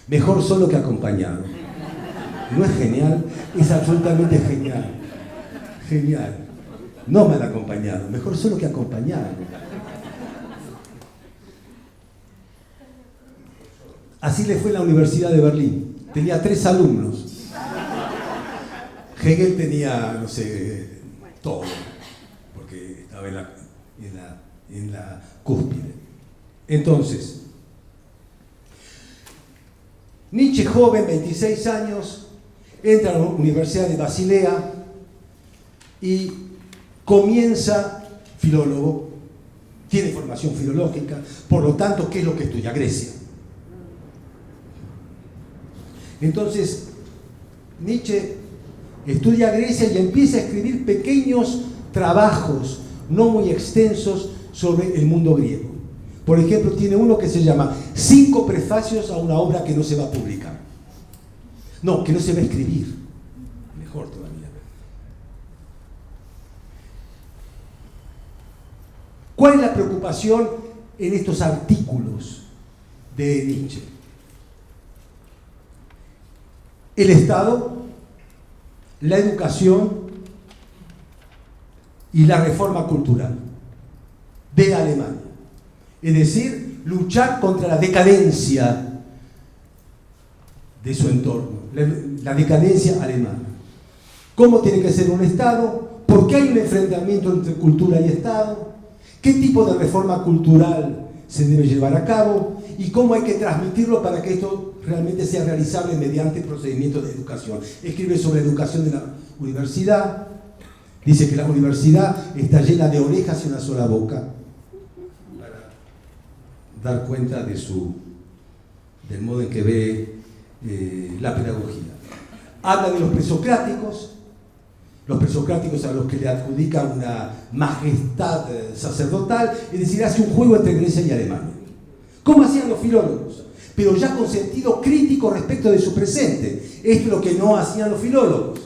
mejor solo que acompañado. ¿No es genial? Es absolutamente genial. Genial. No mal acompañado, mejor solo que acompañado. Así le fue en la Universidad de Berlín. Tenía 3 alumnos. Hegel tenía, no sé, todo, porque estaba en la cúspide. Entonces, Nietzsche, joven, 26 años, entra a la Universidad de Basilea y comienza filólogo, tiene formación filológica, por lo tanto, ¿qué es lo que estudia? Grecia. Entonces, Nietzsche estudia Grecia y empieza a escribir pequeños trabajos, no muy extensos, sobre el mundo griego. Por ejemplo, tiene uno que se llama 5 prefacios a una obra que no se va a publicar. No, que no se va a escribir. Mejor todavía. ¿Cuál es la preocupación en estos artículos de Nietzsche? El Estado, la educación y la reforma cultural de Alemania. Es decir, luchar contra la decadencia de su entorno, la decadencia alemana. ¿Cómo tiene que ser un Estado? ¿Por qué hay un enfrentamiento entre cultura y Estado? ¿Qué tipo de reforma cultural se debe llevar a cabo? ¿Y cómo hay que transmitirlo para que esto realmente sea realizable mediante procedimientos de educación? Escribe sobre educación de la universidad. Dice que la universidad está llena de orejas y una sola boca, para dar cuenta del modo en que ve la pedagogía. Habla de los presocráticos a los que le adjudican una majestad sacerdotal, es decir, hace un juego entre Grecia y Alemania. ¿Cómo hacían los filólogos? Pero ya con sentido crítico respecto de su presente. Esto es lo que no hacían los filólogos.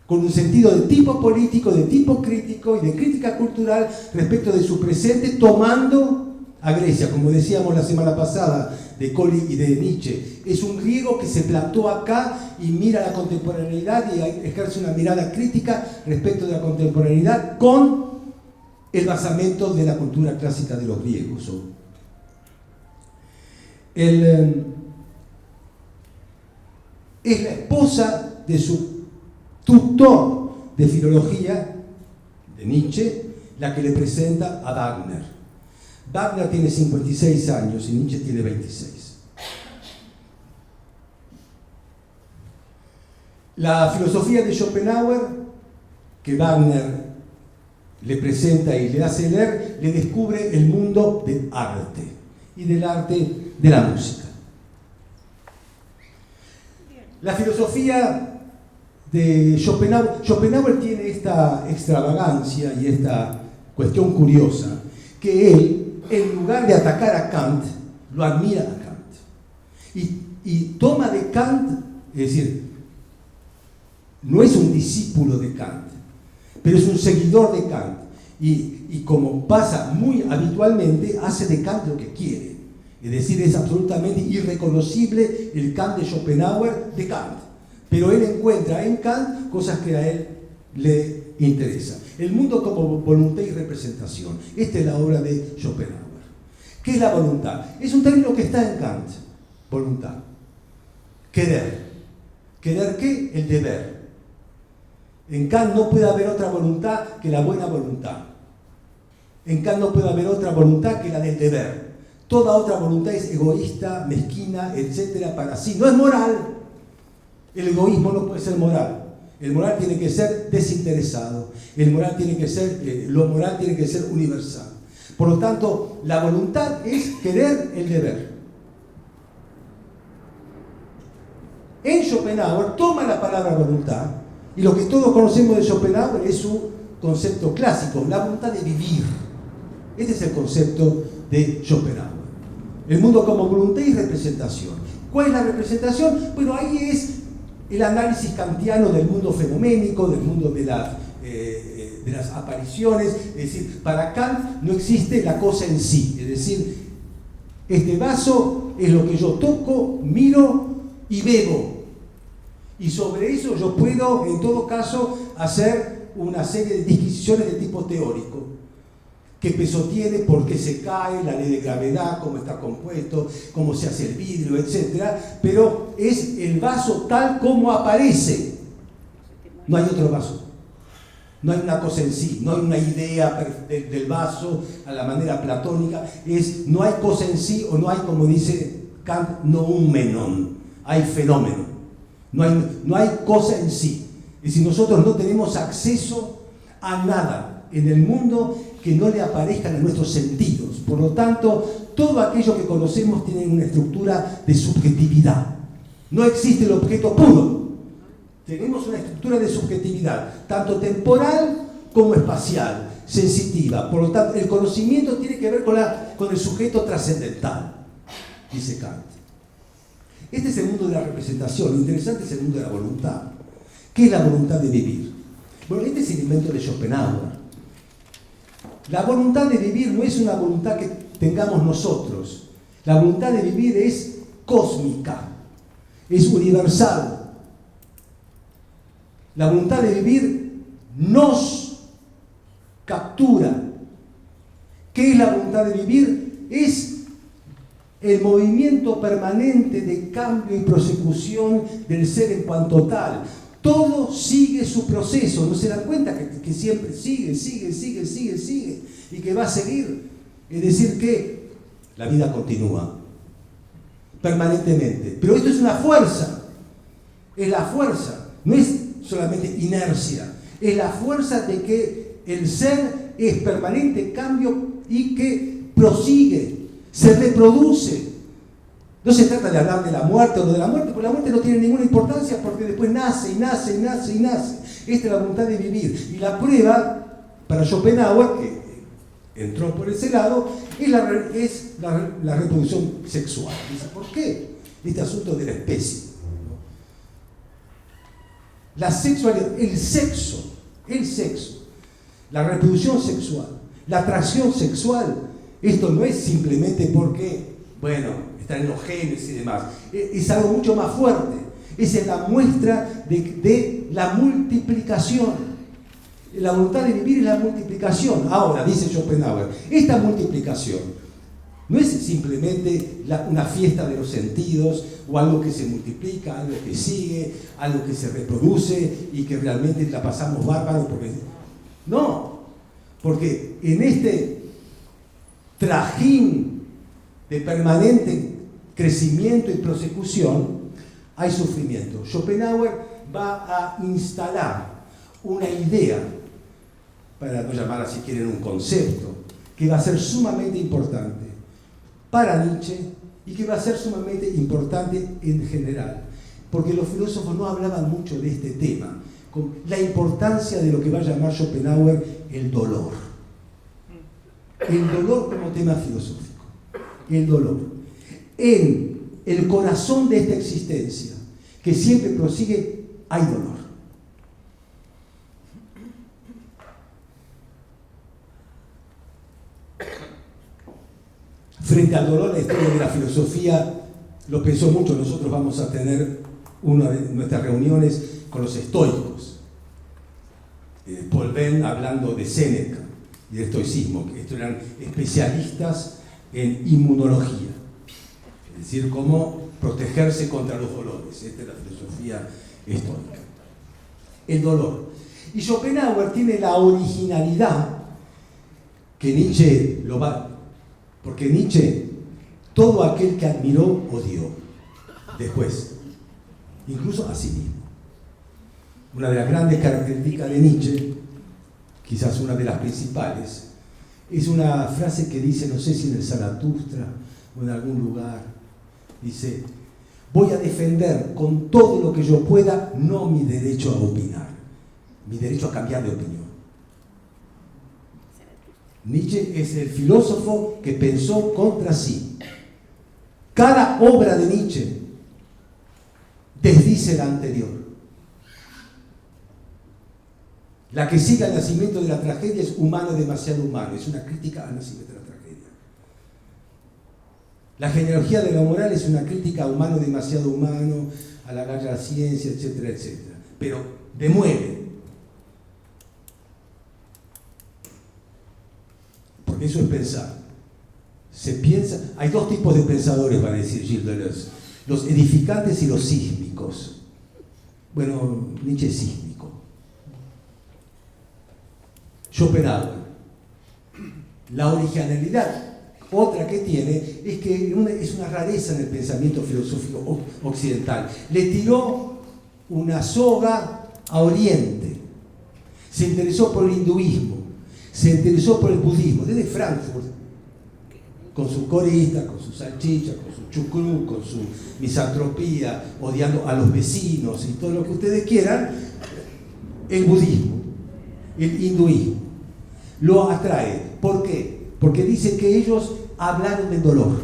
Con un sentido de tipo político, de tipo crítico y de crítica cultural respecto de su presente, tomando a Grecia, como decíamos la semana pasada, de Colli y de Nietzsche. Es un griego que se plantó acá y mira la contemporaneidad y ejerce una mirada crítica respecto de la contemporaneidad con el basamento de la cultura clásica de los griegos. Es la esposa de su tutor de filología, de Nietzsche, la que le presenta a Wagner. Wagner tiene 56 años y Nietzsche tiene 26. La filosofía de Schopenhauer, que Wagner le presenta y le hace leer, le descubre el mundo del arte y del arte de la música. La filosofía de Schopenhauer tiene esta extravagancia y esta cuestión curiosa, que él, en lugar de atacar a Kant, lo admira a Kant. Y toma de Kant, es decir, no es un discípulo de Kant, pero es un seguidor de Kant. Y como pasa muy habitualmente, hace de Kant lo que quiere. Es decir, es absolutamente irreconocible el Kant de Schopenhauer de Kant. Pero él encuentra en Kant cosas que a él le interesan. El mundo como voluntad y representación. Esta es la obra de Schopenhauer. ¿Qué es la voluntad? Es un término que está en Kant. Voluntad. Querer. ¿Querer qué? El deber. En Kant no puede haber otra voluntad que la buena voluntad. En Kant no puede haber otra voluntad que la del deber. Toda otra voluntad es egoísta, mezquina, etcétera, para sí. No es moral. El egoísmo no puede ser moral. El moral tiene que ser desinteresado. Lo moral tiene que ser universal. Por lo tanto, la voluntad es querer el deber. En Schopenhauer toma la palabra voluntad, y lo que todos conocemos de Schopenhauer es su concepto clásico, la voluntad de vivir. Este es el concepto de Schopenhauer. El mundo como voluntad y representación. ¿Cuál es la representación? Bueno, ahí es el análisis kantiano del mundo fenoménico, del mundo de las apariciones. Es decir, para Kant no existe la cosa en sí. Es decir, este vaso es lo que yo toco, miro y bebo. Y sobre eso yo puedo, en todo caso, hacer una serie de disquisiciones de tipo teórico. ¿Qué peso tiene? ¿Por qué se cae? La ley de gravedad, cómo está compuesto, cómo se hace el vidrio, etc. Pero es el vaso tal como aparece. No hay otro vaso. No hay una cosa en sí, no hay una idea del vaso a la manera platónica. No hay cosa en sí, o no hay, como dice Kant, noumenon. Hay fenómeno. No hay cosa en sí. Es decir, nosotros no tenemos acceso a nada en el mundo que no le aparezcan a nuestros sentidos. Por lo tanto, todo aquello que conocemos tiene una estructura de subjetividad. No existe el objeto puro. Tenemos una estructura de subjetividad, tanto temporal como espacial, sensitiva. Por lo tanto, el conocimiento tiene que ver con el sujeto trascendental, dice Kant. Este es el mundo de la representación. Lo interesante es el mundo de la voluntad. ¿Qué es la voluntad de vivir? Bueno, este es el invento de Schopenhauer. La voluntad de vivir no es una voluntad que tengamos nosotros. La voluntad de vivir es cósmica, es universal. La voluntad de vivir nos captura. ¿Qué es la voluntad de vivir? Es el movimiento permanente de cambio y prosecución del ser en cuanto tal. Todo sigue su proceso. ¿No se dan cuenta que siempre sigue y que va a seguir? Es decir, que la vida continúa permanentemente. Pero esto es una fuerza. Es la fuerza. No es solamente inercia. Es la fuerza de que el ser es permanente cambio y que prosigue, se reproduce. No se trata de hablar de la muerte o no de la muerte, porque la muerte no tiene ninguna importancia porque después nace y nace y nace y nace. Esta es la voluntad de vivir. Y la prueba, para Schopenhauer, que entró por ese lado, es la reproducción sexual. Dice, ¿por qué? Este asunto de la especie. La sexualidad, el sexo, la reproducción sexual, la atracción sexual, esto no es simplemente porque, bueno, están en los genes y demás, es algo mucho más fuerte. Esa es la muestra de la multiplicación. La voluntad de vivir es la multiplicación. Ahora, dice Schopenhauer, esta multiplicación no es simplemente una fiesta de los sentidos o algo que se multiplica, algo que sigue, algo que se reproduce y que realmente la pasamos bárbaro. No, porque en este trajín de permanente crecimiento y prosecución hay sufrimiento. Schopenhauer va a instalar una idea, para no llamarla si quieren un concepto, que va a ser sumamente importante para Nietzsche y que va a ser sumamente importante en general, porque los filósofos no hablaban mucho de este tema, con la importancia de lo que va a llamar Schopenhauer el dolor. El dolor como tema filosófico. El dolor. En el corazón de esta existencia, que siempre prosigue, hay dolor. Frente al dolor, la historia de la filosofía lo pensó mucho. Nosotros vamos a tener una de nuestras reuniones con los estoicos. Paul Venn hablando de Séneca y del estoicismo, que estos eran especialistas en inmunología, es decir, cómo protegerse contra los dolores. Esta es la filosofía estoica. El dolor. Y Schopenhauer tiene la originalidad que Nietzsche lo va. Porque Nietzsche, todo aquel que admiró, odió. Después, incluso a sí mismo. Una de las grandes características de Nietzsche, quizás una de las principales, es una frase que dice, no sé si en el Zaratustra o en algún lugar, dice, voy a defender con todo lo que yo pueda, no mi derecho a opinar, mi derecho a cambiar de opinión. Nietzsche es el filósofo que pensó contra sí. Cada obra de Nietzsche desdice la anterior. La que sigue al nacimiento de la tragedia es humano demasiado humano, es una crítica al nacimiento de la tragedia. La genealogía de la moral es una crítica a humano demasiado humano, a la galla de la ciencia, etcétera, etcétera. Pero demuele. Porque eso es pensar. Se piensa, hay dos tipos de pensadores, va a decir Gilles Deleuze, los edificantes y los sísmicos. Bueno, Nietzsche es sísmico. Schopenhauer. La originalidad, otra que tiene, es que es una rareza en el pensamiento filosófico occidental. Le tiró una soga a Oriente. Se interesó por el hinduismo, se interesó por el budismo, desde Frankfurt, con su corista, con su salchicha, con su chucrú, con su misantropía, odiando a los vecinos y todo lo que ustedes quieran, el budismo, el hinduismo, lo atrae. ¿Por qué? Porque dice que ellos hablaron del dolor.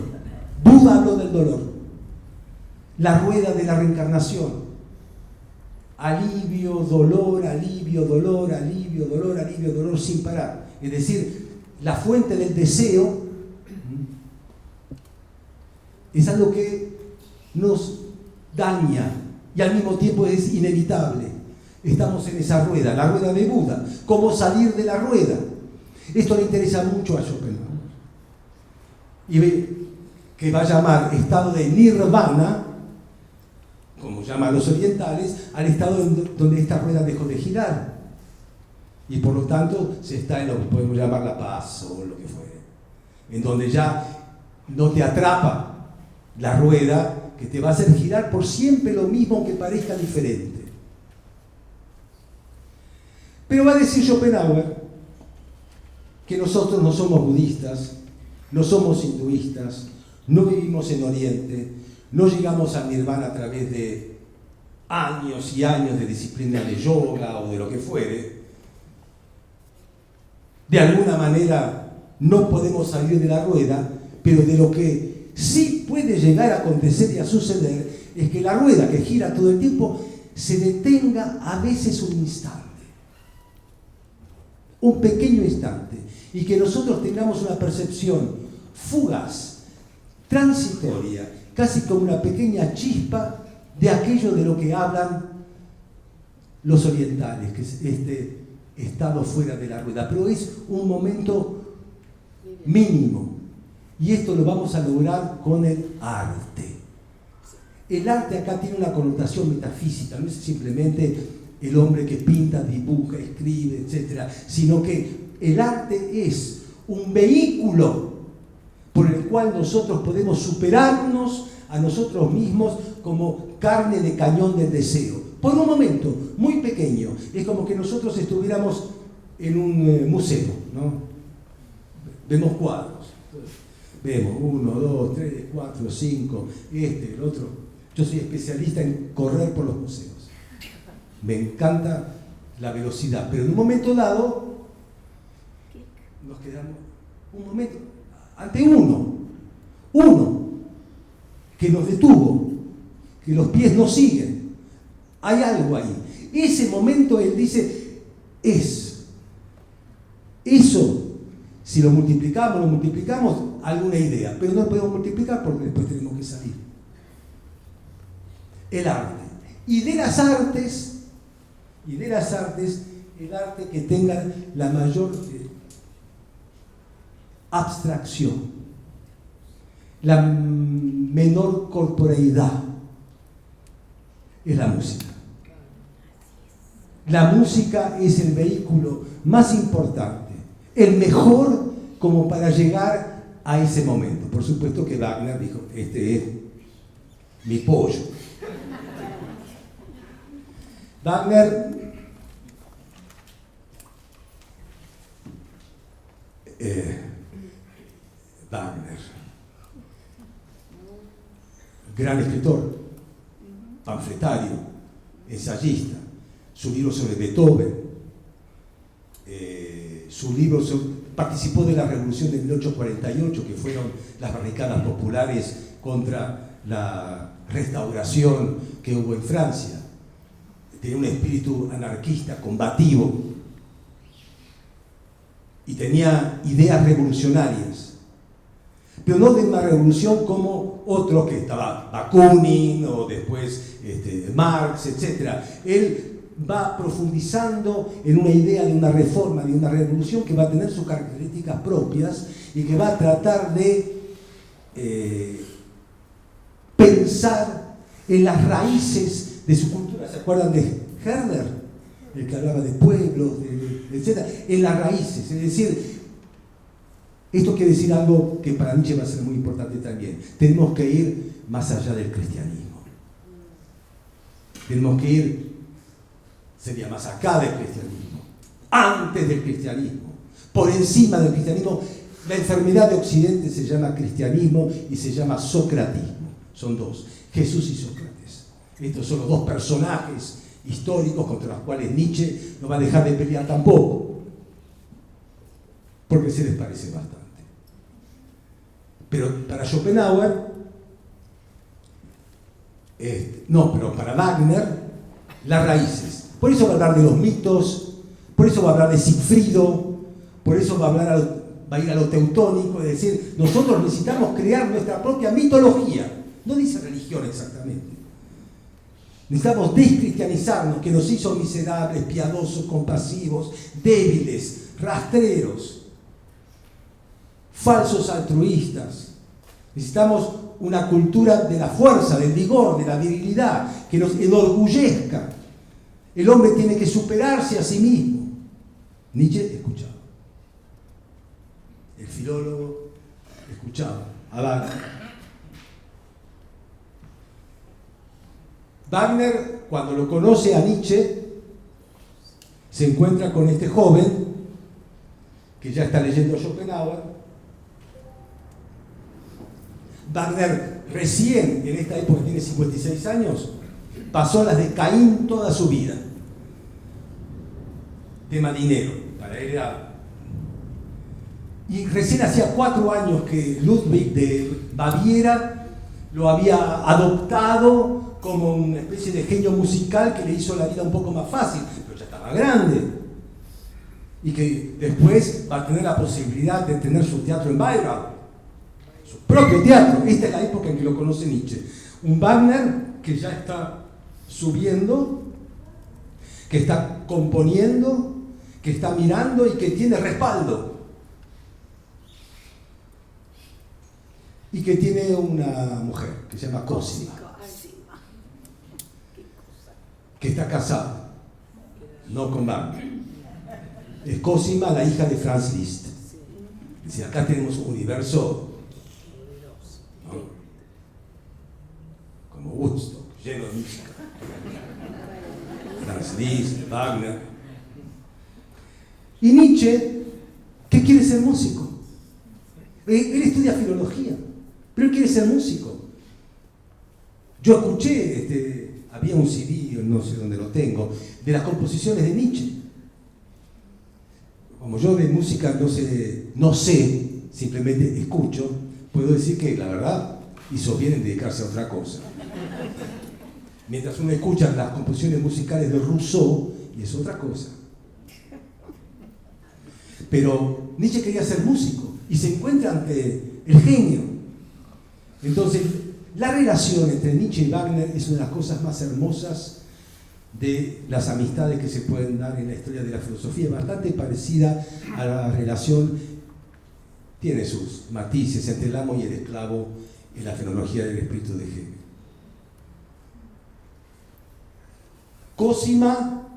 Buda habló del dolor. La rueda de la reencarnación. Alivio, dolor, alivio, dolor, alivio, dolor, alivio, dolor sin parar. Es decir, la fuente del deseo es algo que nos daña y al mismo tiempo es inevitable. Estamos en esa rueda, la rueda de Buda. ¿Cómo salir de la rueda? Esto le interesa mucho a Schopenhauer. Y ve que va a llamar estado de nirvana, como llaman los orientales, al estado donde esta rueda dejó de girar. Y por lo tanto se está en lo que podemos llamar la paz o lo que fuere. En donde ya no te atrapa la rueda que te va a hacer girar por siempre lo mismo aunque parezca diferente. Pero va a decir Schopenhauer que nosotros no somos budistas, no somos hinduistas, no vivimos en Oriente, no llegamos al nirvana a través de años y años de disciplina de yoga o de lo que fuere. De alguna manera no podemos salir de la rueda, pero de lo que sí puede llegar a acontecer y a suceder es que la rueda que gira todo el tiempo se detenga a veces un instante, un pequeño instante, y que nosotros tengamos una percepción fugaz, transitoria, casi como una pequeña chispa de aquello de lo que hablan los orientales, que es este estado fuera de la rueda, pero es un momento mínimo, y esto lo vamos a lograr con el arte. El arte acá tiene una connotación metafísica, no es simplemente el hombre que pinta, dibuja, escribe, etc., sino que el arte es un vehículo por el cual nosotros podemos superarnos a nosotros mismos como carne de cañón del deseo. Por un momento muy pequeño, es como que nosotros estuviéramos en un museo, ¿no? Vemos cuadros, vemos 1, 2, 3, 4, 5, el otro. Yo soy especialista en correr por los museos. Me encanta la velocidad, pero en un momento dado nos quedamos un momento ante uno que nos detuvo, que los pies no siguen. Hay algo ahí. Ese momento él dice, eso, si lo multiplicamos, alguna idea, pero no podemos multiplicar porque después tenemos que salir. El arte. Y de las artes, el arte que tenga la mayor abstracción, la menor corporeidad, es la música. La música es el vehículo más importante, el mejor como para llegar a ese momento. Por supuesto que Wagner dijo, este es mi pollo. Wagner gran escritor, panfletario, ensayista, su libro sobre Beethoven, participó de la revolución de 1848, que fueron las barricadas populares contra la restauración que hubo en Francia. Tenía un espíritu anarquista, combativo, y tenía ideas revolucionarias, pero no de una revolución como otros que estaba Bakunin o después Marx, etc. Él va profundizando en una idea de una reforma, de una revolución que va a tener sus características propias y que va a tratar de pensar en las raíces de su cultura. ¿Se acuerdan de Herder? el que hablaba de pueblos, etc., en las raíces. Es decir, esto quiere decir algo que para Nietzsche va a ser muy importante también. Tenemos que ir más allá del cristianismo. Tenemos que ir, sería más acá del cristianismo, antes del cristianismo, por encima del cristianismo. La enfermedad de Occidente se llama cristianismo y se llama socratismo. Son dos, Jesús y Sócrates. Estos son los dos personajes históricos contra los cuales Nietzsche no va a dejar de pelear tampoco, porque se les parece bastante. Pero para Schopenhauer, pero para Wagner, las raíces. Por eso va a hablar de los mitos, por eso va a hablar de Sigfrido, por eso va a ir a lo teutónico, es decir, nosotros necesitamos crear nuestra propia mitología. No dice religión exactamente. Necesitamos descristianizarnos, que nos hizo miserables, piadosos, compasivos, débiles, rastreros, falsos altruistas. Necesitamos una cultura de la fuerza, del vigor, de la virilidad, que nos enorgullezca. El hombre tiene que superarse a sí mismo. Nietzsche escuchaba. El filólogo escuchaba a Wagner. Wagner, cuando lo conoce a Nietzsche, se encuentra con este joven que ya está leyendo a Schopenhauer. Wagner recién, en esta época tiene 56 años, pasó las de Caín toda su vida. Tema dinero, para él era... Y recién hacía 4 años que Ludwig de Baviera lo había adoptado como una especie de genio musical que le hizo la vida un poco más fácil, pero ya estaba grande. Y que después va a tener la posibilidad de tener su teatro en Bayreuth, su propio teatro. Esta es la época en que lo conoce Nietzsche. Un Wagner que ya está subiendo, que está componiendo, que está mirando y que tiene respaldo. Y que tiene una mujer que se llama Cosima, que está casada, no con Wagner. Es Cosima, la hija de Franz Liszt. Es decir, acá tenemos un universo, ¿no?, como Woodstock, lleno de música. Franz Liszt, Wagner. Y Nietzsche, ¿qué quiere ser músico? Él estudia filología, pero él quiere ser músico. Yo escuché, había un CD, no sé dónde lo tengo, de las composiciones de Nietzsche. Como yo de música no sé, simplemente escucho, puedo decir que la verdad hizo bien en dedicarse a otra cosa. Mientras uno escucha las composiciones musicales de Rousseau, y es otra cosa. Pero Nietzsche quería ser músico y se encuentra ante el genio. Entonces, la relación entre Nietzsche y Wagner es una de las cosas más hermosas de las amistades que se pueden dar en la historia de la filosofía, bastante parecida a la relación, tiene sus matices, entre el amo y el esclavo en la fenomenología del espíritu de Hegel. Cosima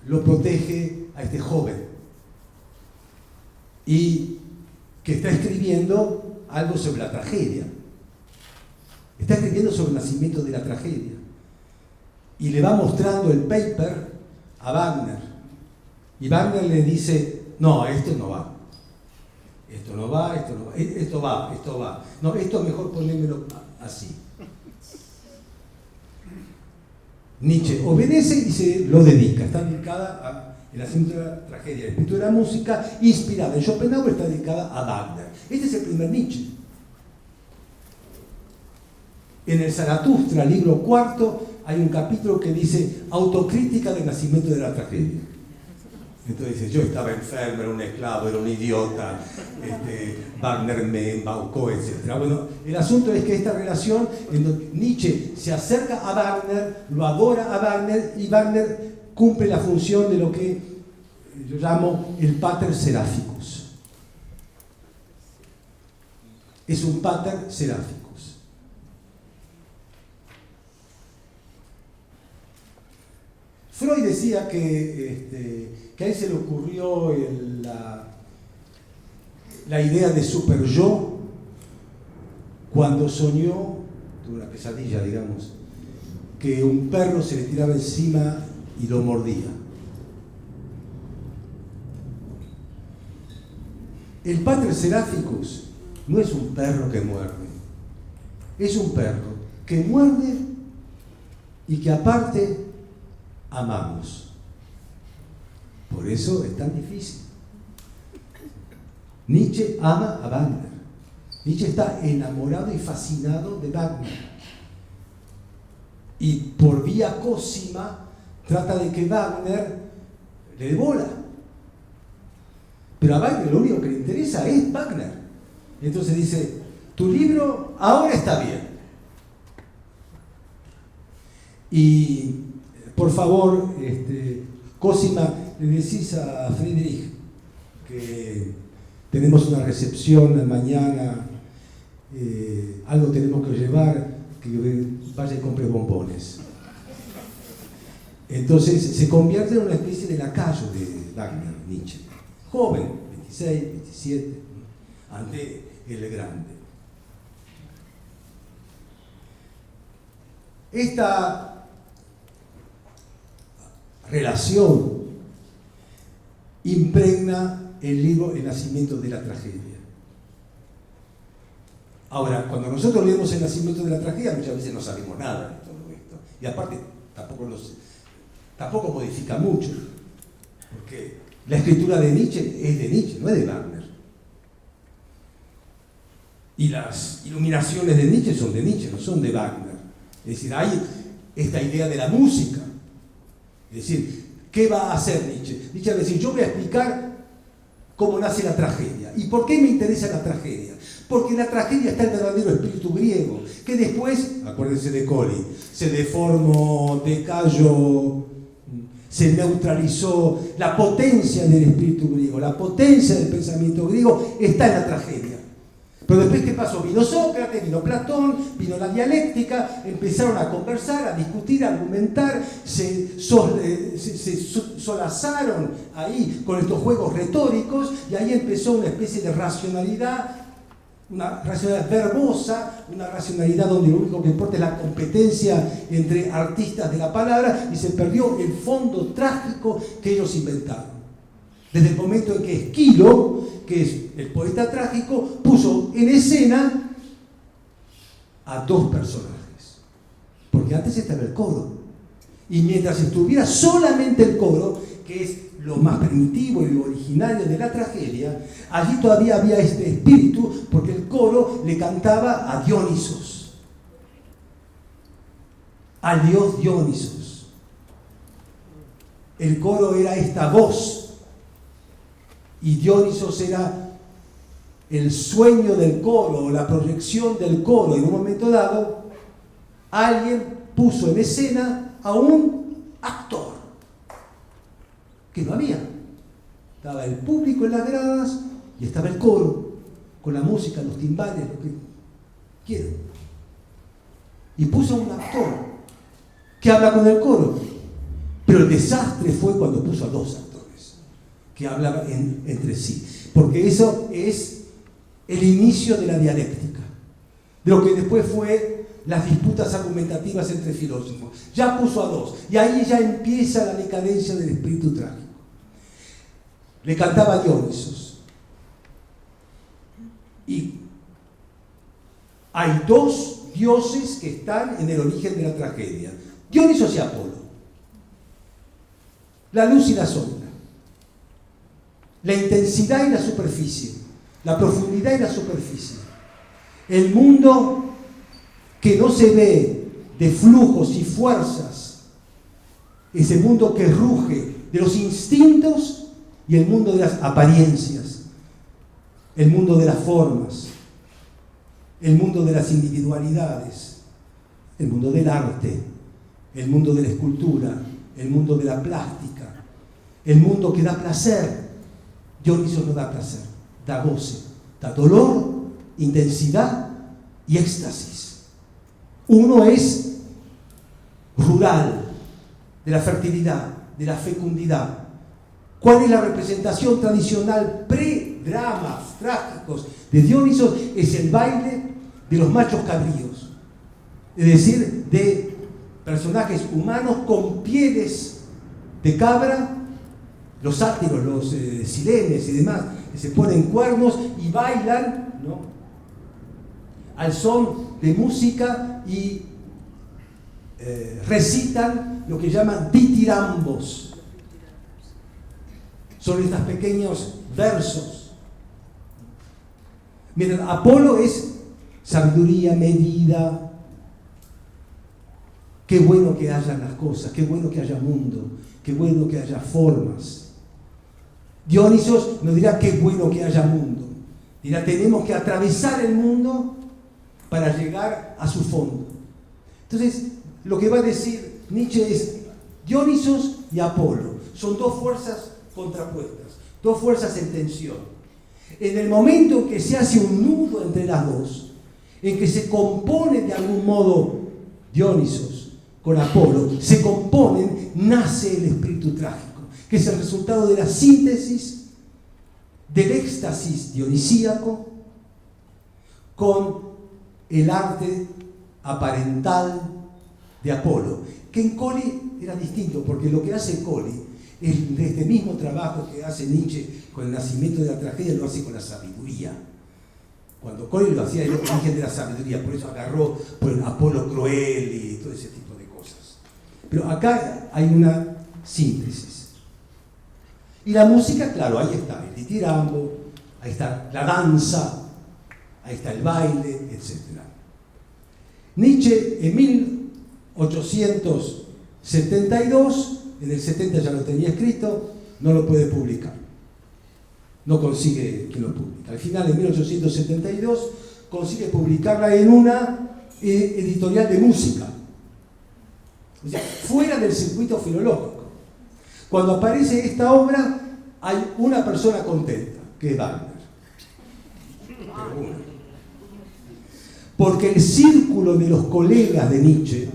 lo protege a este joven y que está escribiendo algo sobre la tragedia. Está escribiendo sobre el nacimiento de la tragedia. Y le va mostrando el paper a Wagner. Y Wagner le dice, no, esto no va. Esto no va, esto no va. Esto va. No, esto mejor ponémelo así. Nietzsche obedece y se lo dedica. Está dedicada al nacimiento de la tragedia. El espíritu de la música, inspirada en Schopenhauer, está dedicada a Wagner. Este es el primer Nietzsche. En el Zaratustra, libro 4, hay un capítulo que dice autocrítica del nacimiento de la tragedia. Entonces dice, yo estaba enfermo, era un esclavo, era un idiota, Wagner me embaucó, etc. Bueno, el asunto es que esta relación en donde Nietzsche se acerca a Wagner, lo adora a Wagner, y Wagner cumple la función de lo que yo llamo el pater seraphicus. Es un pater seraphicus. Freud decía que a él se le ocurrió la idea de super yo cuando soñó, tuvo una pesadilla, digamos, que un perro se le tiraba encima y lo mordía. El Pater Seraphicus no es un perro que muerde, es un perro que muerde y que aparte amamos. Por eso es tan difícil. Nietzsche ama a Wagner. Nietzsche está enamorado y fascinado de Wagner. Y por vía Cosima trata de que Wagner le dé bola. Pero a Wagner lo único que le interesa es Wagner. Entonces dice, tu libro ahora está bien. Y por favor, Cosima, le decís a Friedrich que tenemos una recepción mañana, algo tenemos que llevar, que vaya y compre bombones. Entonces se convierte en una especie de lacayo de Wagner, Nietzsche. Joven, 26, 27, ante el grande. Esta relación impregna el libro El nacimiento de la tragedia. Ahora, cuando nosotros leemos El nacimiento de la tragedia, muchas veces no sabemos nada de todo esto. Y aparte, tampoco modifica mucho, porque la escritura de Nietzsche es de Nietzsche, no es de Wagner. Y las iluminaciones de Nietzsche son de Nietzsche, no son de Wagner. Es decir, hay esta idea de la música. Es decir, ¿qué va a hacer Nietzsche? Nietzsche va a decir, yo voy a explicar cómo nace la tragedia. ¿Y por qué me interesa la tragedia? Porque en la tragedia está el verdadero espíritu griego, que después, acuérdense de Colli, se deformó, decayó, se neutralizó. La potencia del espíritu griego, la potencia del pensamiento griego está en la tragedia. Pero después, ¿qué pasó? Vino Sócrates, vino Platón, vino la dialéctica, empezaron a conversar, a discutir, a argumentar, se solazaron ahí con estos juegos retóricos y ahí empezó una especie de racionalidad, una racionalidad verbosa, una racionalidad donde lo único que importa es la competencia entre artistas de la palabra y se perdió el fondo trágico que ellos inventaron. Desde el momento en que Esquilo, que es el poeta trágico, puso en escena a dos personajes. Porque antes estaba el coro. Y mientras estuviera solamente el coro, que es lo más primitivo y lo originario de la tragedia, allí todavía había este espíritu, porque el coro le cantaba a Dionisos, al dios Dionisos. El coro era esta voz, y Dionisos era el sueño del coro, la proyección del coro. Y en un momento dado, alguien puso en escena a un actor, que no había. Estaba el público en las gradas y estaba el coro, con la música, los timbales, lo que quieran. Y puso a un actor que habla con el coro. Pero el desastre fue cuando puso a dos actores que hablaban entre sí. Porque eso es el inicio de la dialéctica, de lo que después fue las disputas argumentativas entre filósofos. Ya puso a dos, y ahí ya empieza la decadencia del espíritu trágico. Le cantaba a Dionisos. Y hay dos dioses que están en el origen de la tragedia: Dionisos y Apolo. La luz y la sombra. La intensidad y la superficie. La profundidad y la superficie. El mundo que no se ve de flujos y fuerzas. Ese mundo que ruge de los instintos y el mundo de las apariencias. El mundo de las formas. El mundo de las individualidades. El mundo del arte. El mundo de la escultura. El mundo de la plástica. El mundo que da placer. Dionisos no da placer, da goce, da dolor, intensidad y éxtasis. Uno es rural, de la fertilidad, de la fecundidad. ¿Cuál es la representación tradicional pre-dramas trágicos de Dionisos? Es el baile de los machos cabríos, es decir, de personajes humanos con pieles de cabra, los sátiros, los sirenes y demás, que se ponen cuernos y bailan, ¿no?, al son de música y recitan lo que llaman ditirambos. Son estos pequeños versos. Miren, Apolo es sabiduría, medida. Qué bueno que hayan las cosas, qué bueno que haya mundo, qué bueno que haya formas. Dionisos nos dirá qué bueno que haya mundo. Dirá, tenemos que atravesar el mundo para llegar a su fondo. Entonces, lo que va a decir Nietzsche es Dionisos y Apolo. Son dos fuerzas contrapuestas, dos fuerzas en tensión. En el momento en que se hace un nudo entre las dos, en que se compone de algún modo Dionisos con Apolo, se componen, nace el espíritu trágico, que es el resultado de la síntesis del éxtasis dionisíaco con el arte aparental de Apolo, que en Colli era distinto, porque lo que hace Colli es de este mismo trabajo que hace Nietzsche con el nacimiento de la tragedia, lo hace con la sabiduría. Cuando Colli lo hacía, era el origen de la sabiduría, por eso agarró por el Apolo cruel y todo ese tipo de cosas. Pero acá hay una síntesis. Y la música, claro, ahí está el ditirambo, ahí está la danza, ahí está el baile, etc. Nietzsche en 1872, en el 70 ya lo tenía escrito, no lo puede publicar. No consigue que lo publique. Al final, en 1872, consigue publicarla en una editorial de música. O sea, fuera del circuito filológico. Cuando aparece esta obra, hay una persona contenta, que es Wagner. Pero una. Porque el círculo de los colegas de Nietzsche,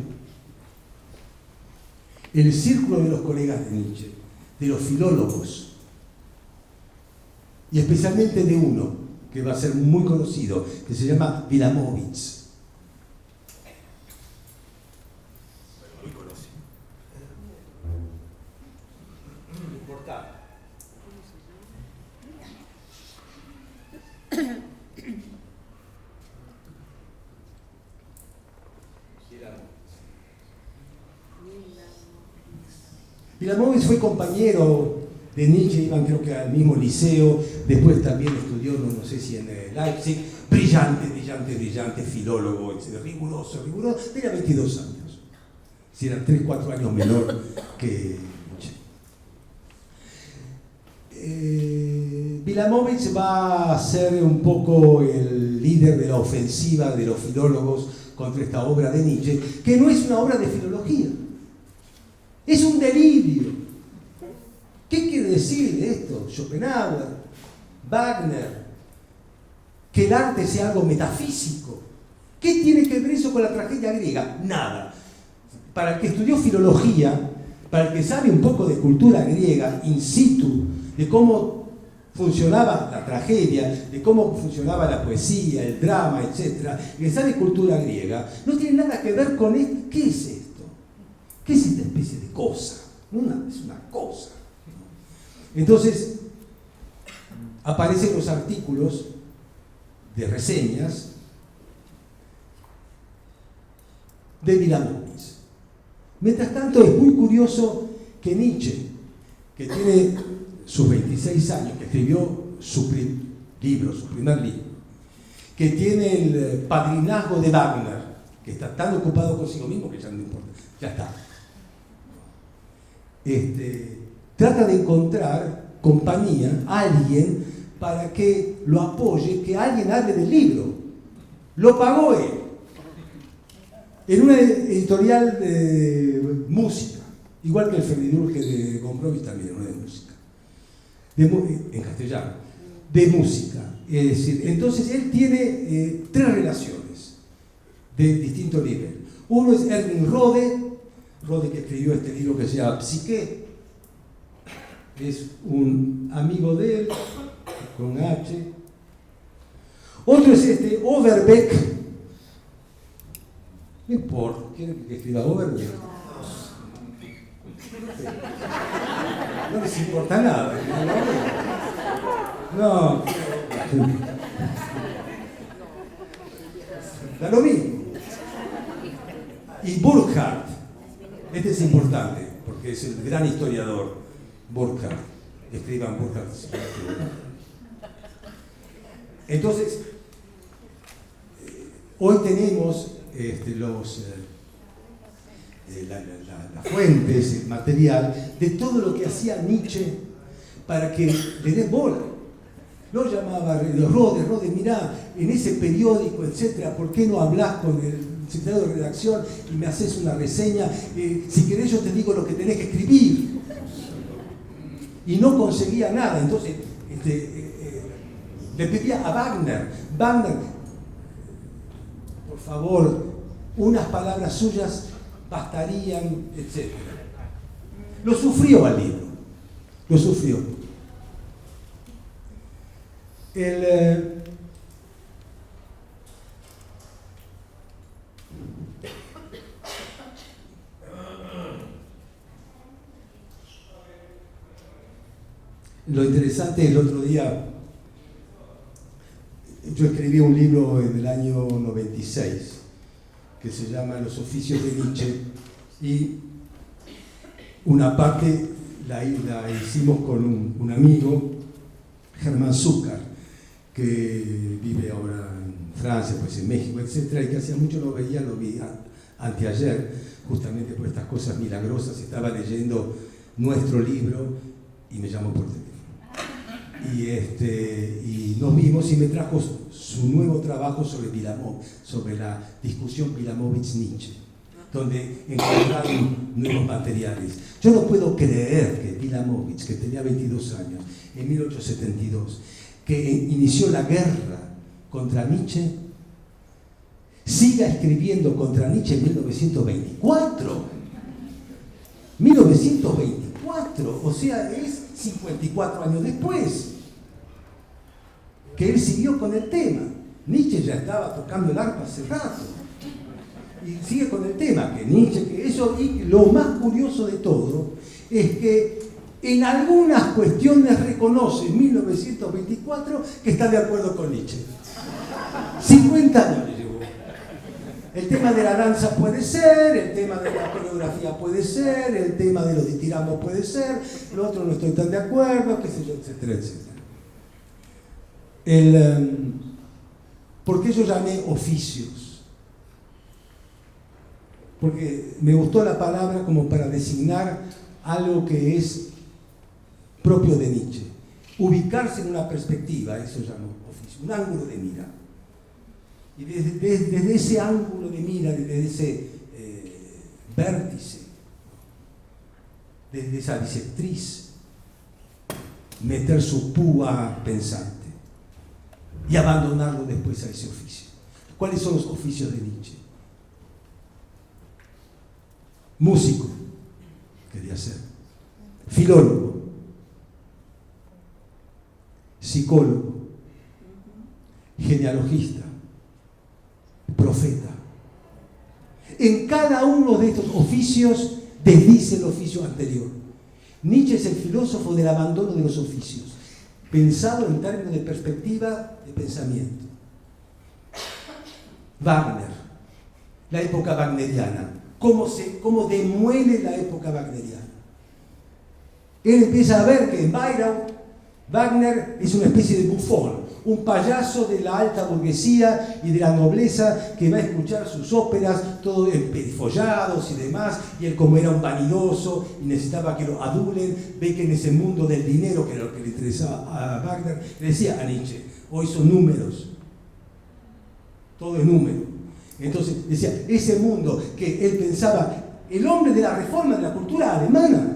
de los filólogos, y especialmente de uno que va a ser muy conocido, que se llama Wilamowitz. Muy conocido. No importa. Wilamowitz fue compañero de Nietzsche, iban creo que al mismo liceo, después también estudió, no sé si en Leipzig, brillante filólogo, riguroso, tenía 22 años, si eran 3-4 años menor que Nietzsche. Wilamowitz va a ser un poco el líder de la ofensiva de los filólogos contra esta obra de Nietzsche, que no es una obra de filología, es un delirio. ¿Qué quiere decir esto? Schopenhauer, Wagner, que el arte sea algo metafísico. ¿Qué tiene que ver eso con la tragedia griega? Nada. Para el que estudió filología, para el que sabe un poco de cultura griega, in situ, de cómo funcionaba la tragedia, de cómo funcionaba la poesía, el drama, etc., que sabe cultura griega, no tiene nada que ver con esto. ¿Qué es esto? ¿Qué es esta especie de cosa? Es una cosa. Entonces, aparecen los artículos de reseñas de Wilamowitz. Mientras tanto, es muy curioso que Nietzsche, que tiene sus 26 años, que escribió su primer libro, que tiene el padrinazgo de Wagner, que está tan ocupado consigo mismo que ya no importa, ya está. Trata de encontrar compañía, alguien, para que lo apoye, que alguien hable del libro. Lo pagó él. En una editorial de música, igual que el Ferdinand de Gombrowicz también, una de música. En castellano. De música. Es decir, entonces él tiene 3 relaciones de distinto nivel. Uno es Erwin Rode que escribió este libro que se llama Psique, es un amigo de él, con H. Otro es este Overbeck. No importa, ¿quieren que escriba Overbeck? No les importa nada. No. Da lo mismo. Y Burckhardt. Este es importante, porque es el gran historiador. Burckhardt. Escriban Burckhardt. Entonces, hoy tenemos las fuentes, el material de todo lo que hacía Nietzsche para que le den bola. Lo llamaba Rode, mirá, en ese periódico, etcétera, ¿por qué no hablas con el secretario de redacción y me haces una reseña? Si querés yo te digo lo que tenés que escribir. Y no conseguía nada. Entonces, le pedía a Wagner, por favor, unas palabras suyas bastarían, etc. Lo sufrió al libro, lo sufrió. Lo interesante, el otro día yo escribí un libro en el año 96 que se llama Los oficios de Nietzsche, y una parte la hicimos con un amigo, Germán Zúcar, que vive ahora en Francia, pues en México, etc., y que hacía mucho no veía, lo vi anteayer, justamente por estas cosas milagrosas. Estaba leyendo nuestro libro y me llamó por teléfono. Y nos vimos y me trajo su nuevo trabajo sobre la discusión Wilamowitz-Nietzsche, donde encontraron nuevos materiales. Yo no puedo creer que Wilamowitz, que tenía 22 años, en 1872, que inició la guerra contra Nietzsche, siga escribiendo contra Nietzsche en 1924. 1924, o sea, es 54 años después que él siguió con el tema. Nietzsche ya estaba tocando el arpa hace rato y sigue con el tema, que Nietzsche, que eso. Y lo más curioso de todo es que en algunas cuestiones reconoce en 1924 que está de acuerdo con Nietzsche. 50 años le llevó. El tema de la danza puede ser, el tema de la coreografía puede ser, el tema de los ditirambos puede ser, lo otro no estoy tan de acuerdo, qué sé yo, etcétera, etcétera. ¿Por qué yo llamé oficios? Porque me gustó la palabra como para designar algo que es propio de Nietzsche. Ubicarse en una perspectiva, eso llamo oficio, un ángulo de mira. Y desde ese ángulo de mira, desde ese vértice, desde esa bisectriz, meter su púa pensante y abandonarlo después a ese oficio. ¿Cuáles son los oficios de Nietzsche? Músico, quería ser. Filólogo. Psicólogo. Genealogista. Profeta. En cada uno de estos oficios desdice el oficio anterior. Nietzsche es el filósofo del abandono de los oficios, pensado en términos de perspectiva de pensamiento. Wagner, la época wagneriana, cómo demuele la época wagneriana. Él empieza a ver que en Wagner es una especie de bufón, un payaso de la alta burguesía y de la nobleza que va a escuchar sus óperas, todos emperifollados y demás, y él, como era un vanidoso y necesitaba que lo adulen, ve que en ese mundo del dinero, que era lo que le interesaba a Wagner, le decía a Nietzsche: hoy son números, todo es número. Entonces decía, ese mundo que él pensaba, el hombre de la reforma de la cultura alemana,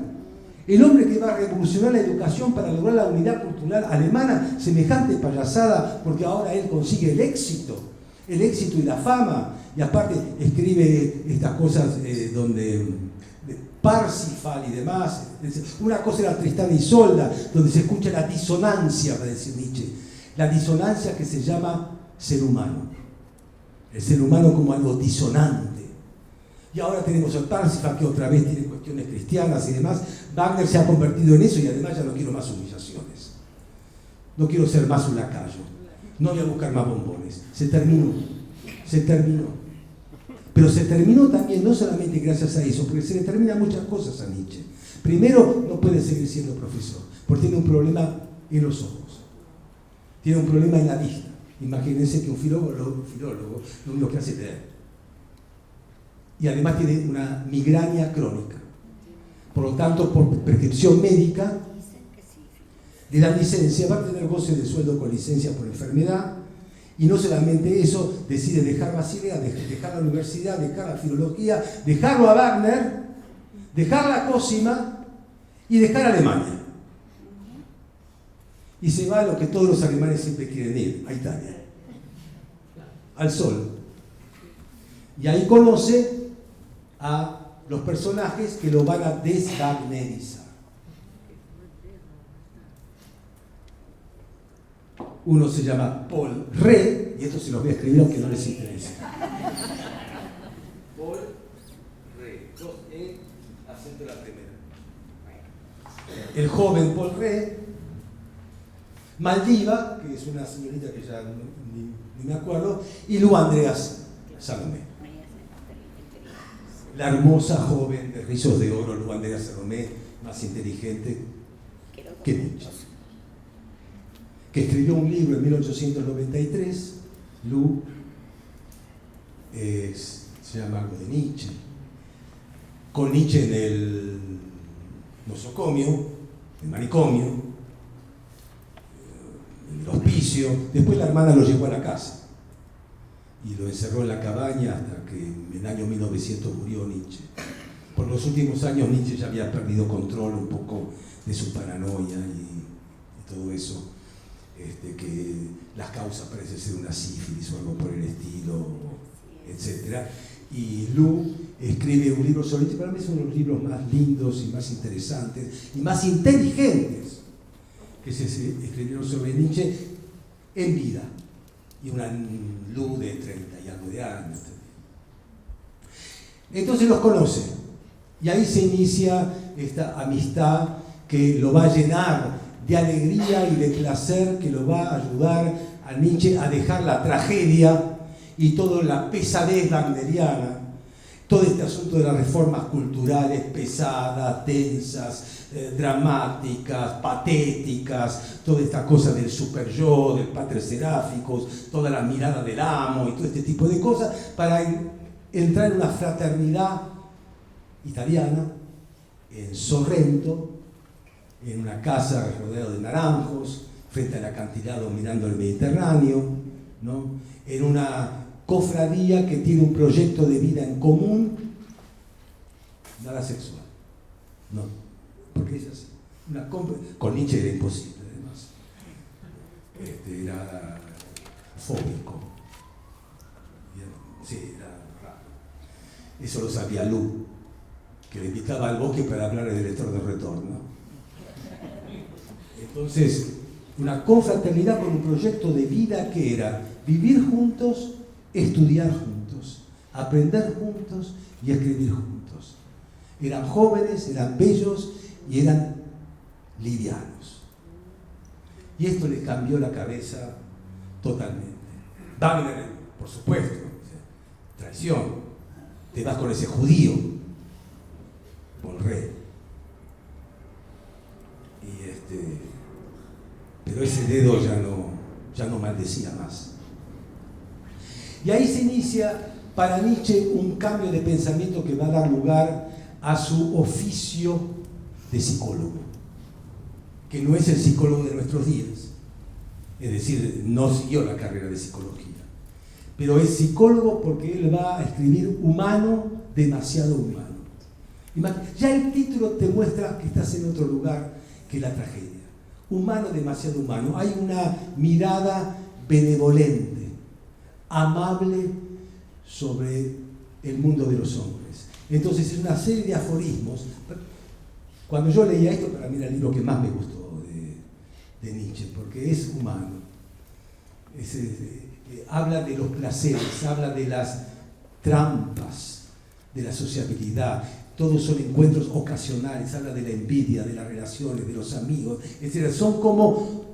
el hombre que va a revolucionar la educación para lograr la unidad cultural alemana, semejante payasada, porque ahora él consigue el éxito y la fama, y aparte escribe estas cosas donde Parsifal y demás. Una cosa era Tristán y Isolda, donde se escucha la disonancia, va a decir Nietzsche, la disonancia que se llama ser humano. El ser humano como algo disonante. Y ahora tenemos el Parsifal, que otra vez tiene cuestiones cristianas y demás. Wagner se ha convertido en eso y además ya no quiero más humillaciones. No quiero ser más un lacayo. No voy a buscar más bombones. Se terminó. Se terminó. Pero se terminó también, no solamente gracias a eso, porque se le terminan muchas cosas a Nietzsche. Primero, no puede seguir siendo profesor, porque tiene un problema en los ojos. Tiene un problema en la vista. Imagínense que un filólogo lo único que hace es leer. Y además tiene una migraña crónica. Por lo tanto, por prescripción médica, le dan licencia, va a tener goce de sueldo con licencia por enfermedad. Y no solamente eso, decide dejar Basilea, dejar la universidad, dejar la filología, dejarlo a Wagner, dejar la Cosima y dejar Alemania. Y se va a lo que todos los alemanes siempre quieren ir, a Italia, al sol. Y ahí conoce a los personajes que lo van a deswagnerizar. Uno se llama Paul Ré, y esto se los voy a escribir aunque no les interese. Paul Ré, 2E, acento la primera. El joven Paul Ré, Maldiva, que es una señorita que ya ni me acuerdo, y Lu Andreas Salomé. La hermosa joven de rizos de oro, Lu Andreas Salomé, más inteligente que Nietzsche, que escribió un libro en 1893, Lu, se llama algo de Nietzsche, con Nietzsche en el nosocomio, el manicomio, en el hospicio. Después la hermana lo llevó a la casa y lo encerró en la cabaña hasta que en el año 1900 murió Nietzsche. Por los últimos años Nietzsche ya había perdido control un poco de su paranoia y todo eso. Que las causas parecen ser una sífilis o algo por el estilo, etc. Y Lu escribe un libro sobre Nietzsche, para mí es uno de los libros más lindos y más interesantes y más inteligentes que se escribieron sobre Nietzsche en vida. Y una Lu de 30 y algo de años. Entonces los conoce y ahí se inicia esta amistad que lo va a llenar de alegría y de placer, que lo va a ayudar a Nietzsche a dejar la tragedia y toda la pesadez wagneriana, todo este asunto de las reformas culturales pesadas, tensas, dramáticas, patéticas, toda esta cosa del super yo, del pater seráficos, toda la mirada del amo y todo este tipo de cosas, para entrar en una fraternidad italiana, en Sorrento, en una casa rodeada de naranjos, frente al acantilado mirando el Mediterráneo, ¿no? En una cofradía que tiene un proyecto de vida en común, nada sexual, no, porque es así. Con Nietzsche era imposible, además. Era fóbico. Sí, era raro. Eso lo sabía Lu, que le invitaba al bosque para hablar del eterno retorno. Entonces, una confraternidad con un proyecto de vida que era vivir juntos, estudiar juntos, aprender juntos y escribir juntos. Eran jóvenes, eran bellos y eran livianos. Y esto les cambió la cabeza totalmente. Wagner, por supuesto, traición, te vas con ese judío, Paul Ré. Pero ese dedo ya no maldecía más. Y ahí se inicia para Nietzsche un cambio de pensamiento que va a dar lugar a su oficio de psicólogo, que no es el psicólogo de nuestros días, es decir, no siguió la carrera de psicología, pero es psicólogo porque él va a escribir humano, demasiado humano. Ya el título te muestra que estás en otro lugar que la tragedia. Humano, demasiado humano. Hay una mirada benevolente, amable sobre el mundo de los hombres. Entonces es una serie de aforismos. Cuando yo leía esto, para mí era el libro que más me gustó de Nietzsche, porque es humano. Habla de los placeres, habla de las trampas, de la sociabilidad. Todos son encuentros ocasionales, habla de la envidia, de las relaciones, de los amigos, etc. Son como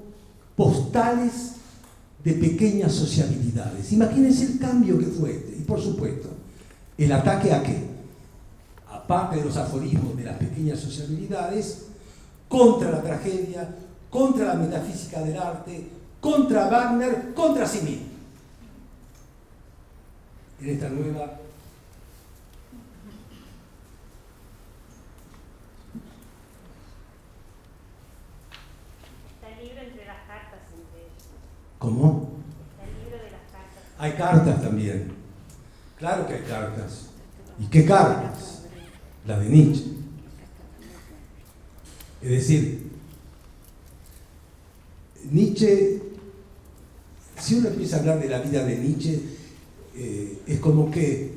postales de pequeñas sociabilidades. Imagínense el cambio que fue este. Y por supuesto, el ataque a qué? Aparte de los aforismos de las pequeñas sociabilidades, contra la tragedia, contra la metafísica del arte, contra Wagner, contra sí mismo. En esta nueva ¿Cómo? El libro de las cartas. Hay cartas también. Claro que hay cartas. ¿Y qué cartas? La de Nietzsche. Es decir, Nietzsche, si uno empieza a hablar de la vida de Nietzsche, es como que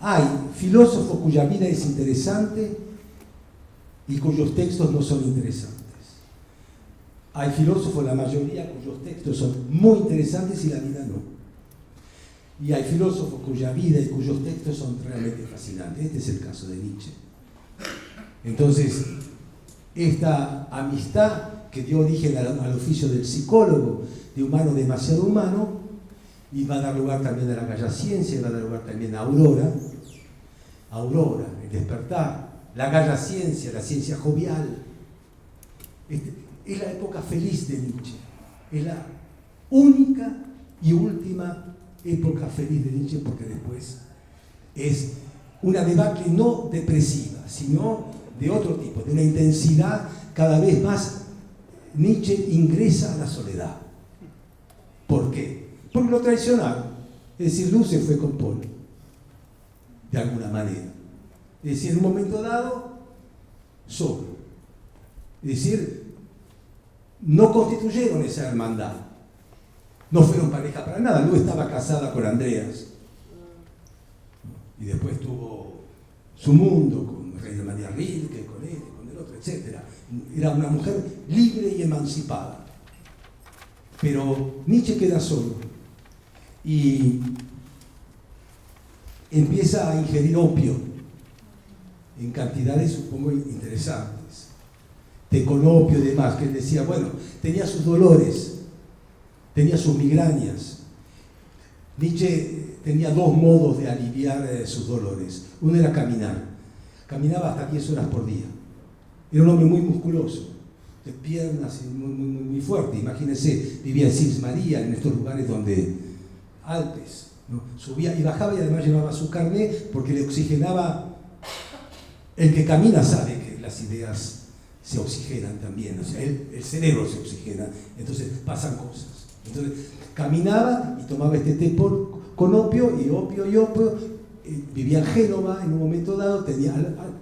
hay filósofos cuya vida es interesante y cuyos textos no son interesantes. Hay filósofos, la mayoría, cuyos textos son muy interesantes y la vida no. Y hay filósofos cuya vida y cuyos textos son realmente fascinantes. Este es el caso de Nietzsche. Entonces, esta amistad que dio origen al oficio del psicólogo, de humano demasiado humano, y va a dar lugar también a la Galla Ciencia, y va a dar lugar también a Aurora, el despertar, la Galla Ciencia, la ciencia jovial. Es la época feliz de Nietzsche, es la única y última época feliz de Nietzsche, porque después es una debacle no depresiva, sino de otro tipo, de una intensidad cada vez más. Nietzsche ingresa a la soledad. ¿Por qué? Porque lo traicionaron. Es decir, Luz se fue con Paul, de alguna manera. Es decir, en un momento dado, solo. Es decir, no constituyeron esa hermandad. No fueron pareja para nada. Luz estaba casada con Andreas. Y después tuvo su mundo con Reina María Rilke, con él, con el otro, etc. Era una mujer libre y emancipada. Pero Nietzsche queda solo y empieza a ingerir opio en cantidades, supongo, interesantes. Teconopio y demás, que él decía, bueno, tenía sus dolores, tenía sus migrañas. Nietzsche tenía dos modos de aliviar sus dolores. Uno era caminar. Caminaba hasta 10 horas por día. Era un hombre muy musculoso, de piernas muy fuerte. Imagínense, vivía en Sils María, en estos lugares donde Alpes, ¿no? Subía y bajaba, y además llevaba su carnet porque le oxigenaba. El que camina sabe que las ideas se oxigenan también, o sea, el cerebro se oxigena, entonces pasan cosas. Entonces caminaba y tomaba este té con opio, y opio. Vivía en Génova en un momento dado, tenía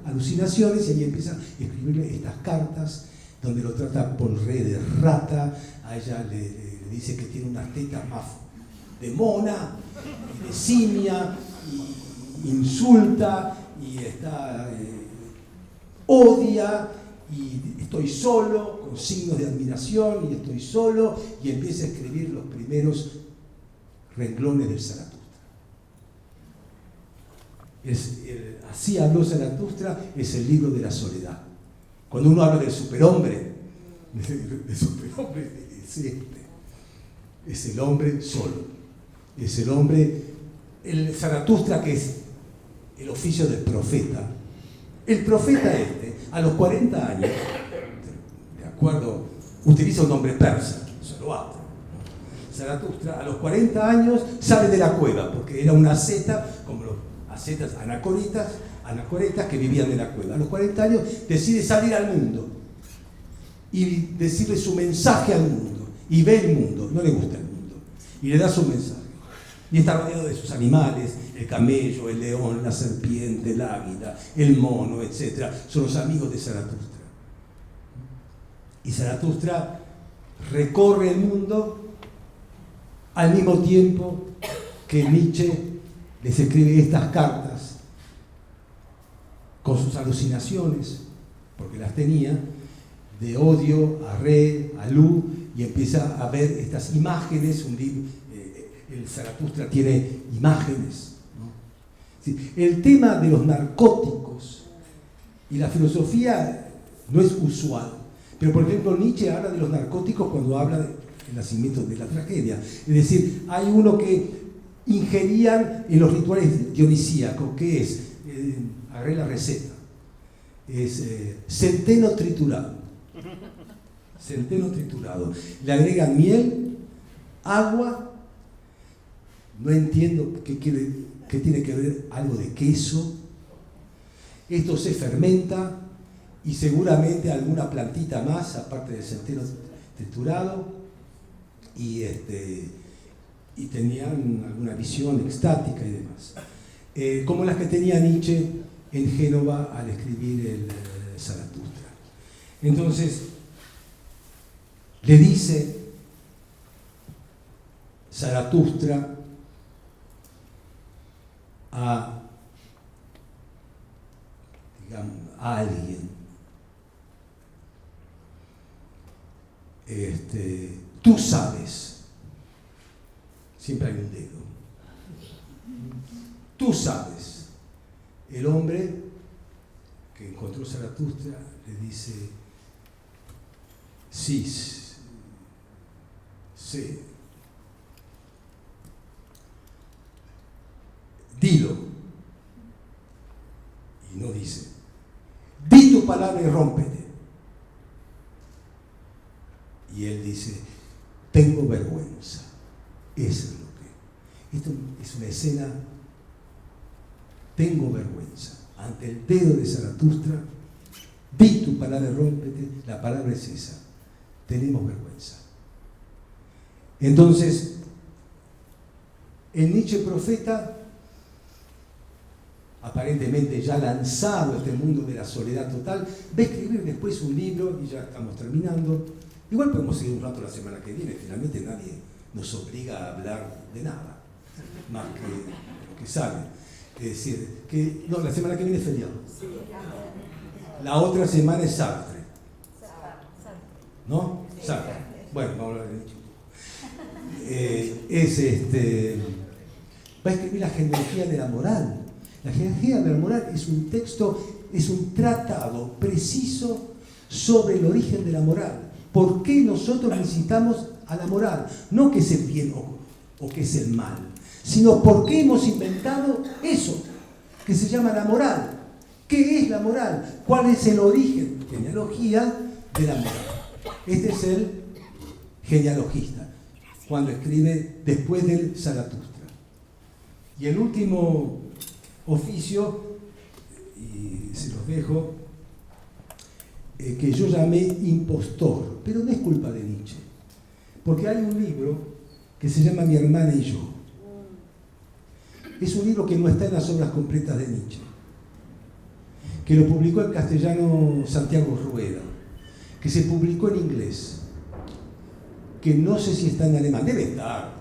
alucinaciones, y ahí empieza a escribirle estas cartas donde lo trata Paul Ré de rata. A ella le dice que tiene unas tetas más de mona, de simia, y insulta, y odia, y estoy solo, con signos de admiración, y estoy solo, y empieza a escribir los primeros renglones del Zaratustra. Así habló Zaratustra, es el libro de la soledad. Cuando uno habla del superhombre, es es el hombre solo, es el hombre, el Zaratustra, que es el oficio del profeta. El profeta a los 40 años, de acuerdo, utiliza un nombre persa, Zoroastro. Zaratustra a los 40 años sale de la cueva, porque era una asceta, como los ascetas anacoretas que vivían en la cueva. A los 40 años decide salir al mundo y decirle su mensaje al mundo, y ve el mundo, no le gusta el mundo, y le da su mensaje. Y está rodeado de sus animales, el camello, el león, la serpiente, el águila, el mono, etc. Son los amigos de Zaratustra. Y Zaratustra recorre el mundo al mismo tiempo que Nietzsche les escribe estas cartas con sus alucinaciones, porque las tenía, de odio a Re, a Lu, y empieza a ver estas imágenes. El Zaratustra tiene imágenes, ¿no? Sí, el tema de los narcóticos y la filosofía no es usual, pero por ejemplo Nietzsche habla de los narcóticos cuando habla del nacimiento de la tragedia. Es decir, hay uno que ingerían en los rituales dionisíacos, que es, agarré la receta, es centeno triturado. Centeno triturado. Le agregan miel, agua, no entiendo qué tiene que ver algo de queso. Esto se fermenta y seguramente alguna plantita más, aparte del centeno triturado, y tenían alguna visión extática y demás. Como las que tenía Nietzsche en Génova al escribir el Zaratustra. Entonces, le dice Zaratustra a alguien, tú sabes, siempre hay un dedo, tú sabes. El hombre que encontró Zaratustra le dice, sí, sí, dilo. Y no dice, di tu palabra y rómpete. Y él dice, tengo vergüenza. Eso es lo que. Esto es una escena, tengo vergüenza. Ante el dedo de Zaratustra, di tu palabra y rómpete. La palabra es esa. Tenemos vergüenza. Entonces, el Nietzsche profeta, aparentemente ya lanzado a este mundo de la soledad total, va a escribir después un libro, y ya estamos terminando. Igual podemos seguir un rato la semana que viene, finalmente nadie nos obliga a hablar de nada, más que lo que sabe. Es decir, que no, la semana que viene es feriado. La otra semana es Sartre. ¿No? Sartre. Bueno, vamos a hablar de Nietzsche. Va a escribir la genealogía de la moral. La genealogía de la moral es un texto, es un tratado preciso sobre el origen de la moral. ¿Por qué nosotros necesitamos a la moral? No que es el bien o que es el mal, sino por qué hemos inventado eso, que se llama la moral. ¿Qué es la moral? ¿Cuál es el origen? Genealogía de la moral. Este es el genealogista, cuando escribe después del Zaratustra. Y el último oficio, y se los dejo, que yo llamé impostor, pero no es culpa de Nietzsche, porque hay un libro que se llama Mi hermana y yo. Es un libro que no está en las obras completas de Nietzsche, que lo publicó en castellano Santiago Rueda, que se publicó en inglés, que no sé si está en alemán, debe estar,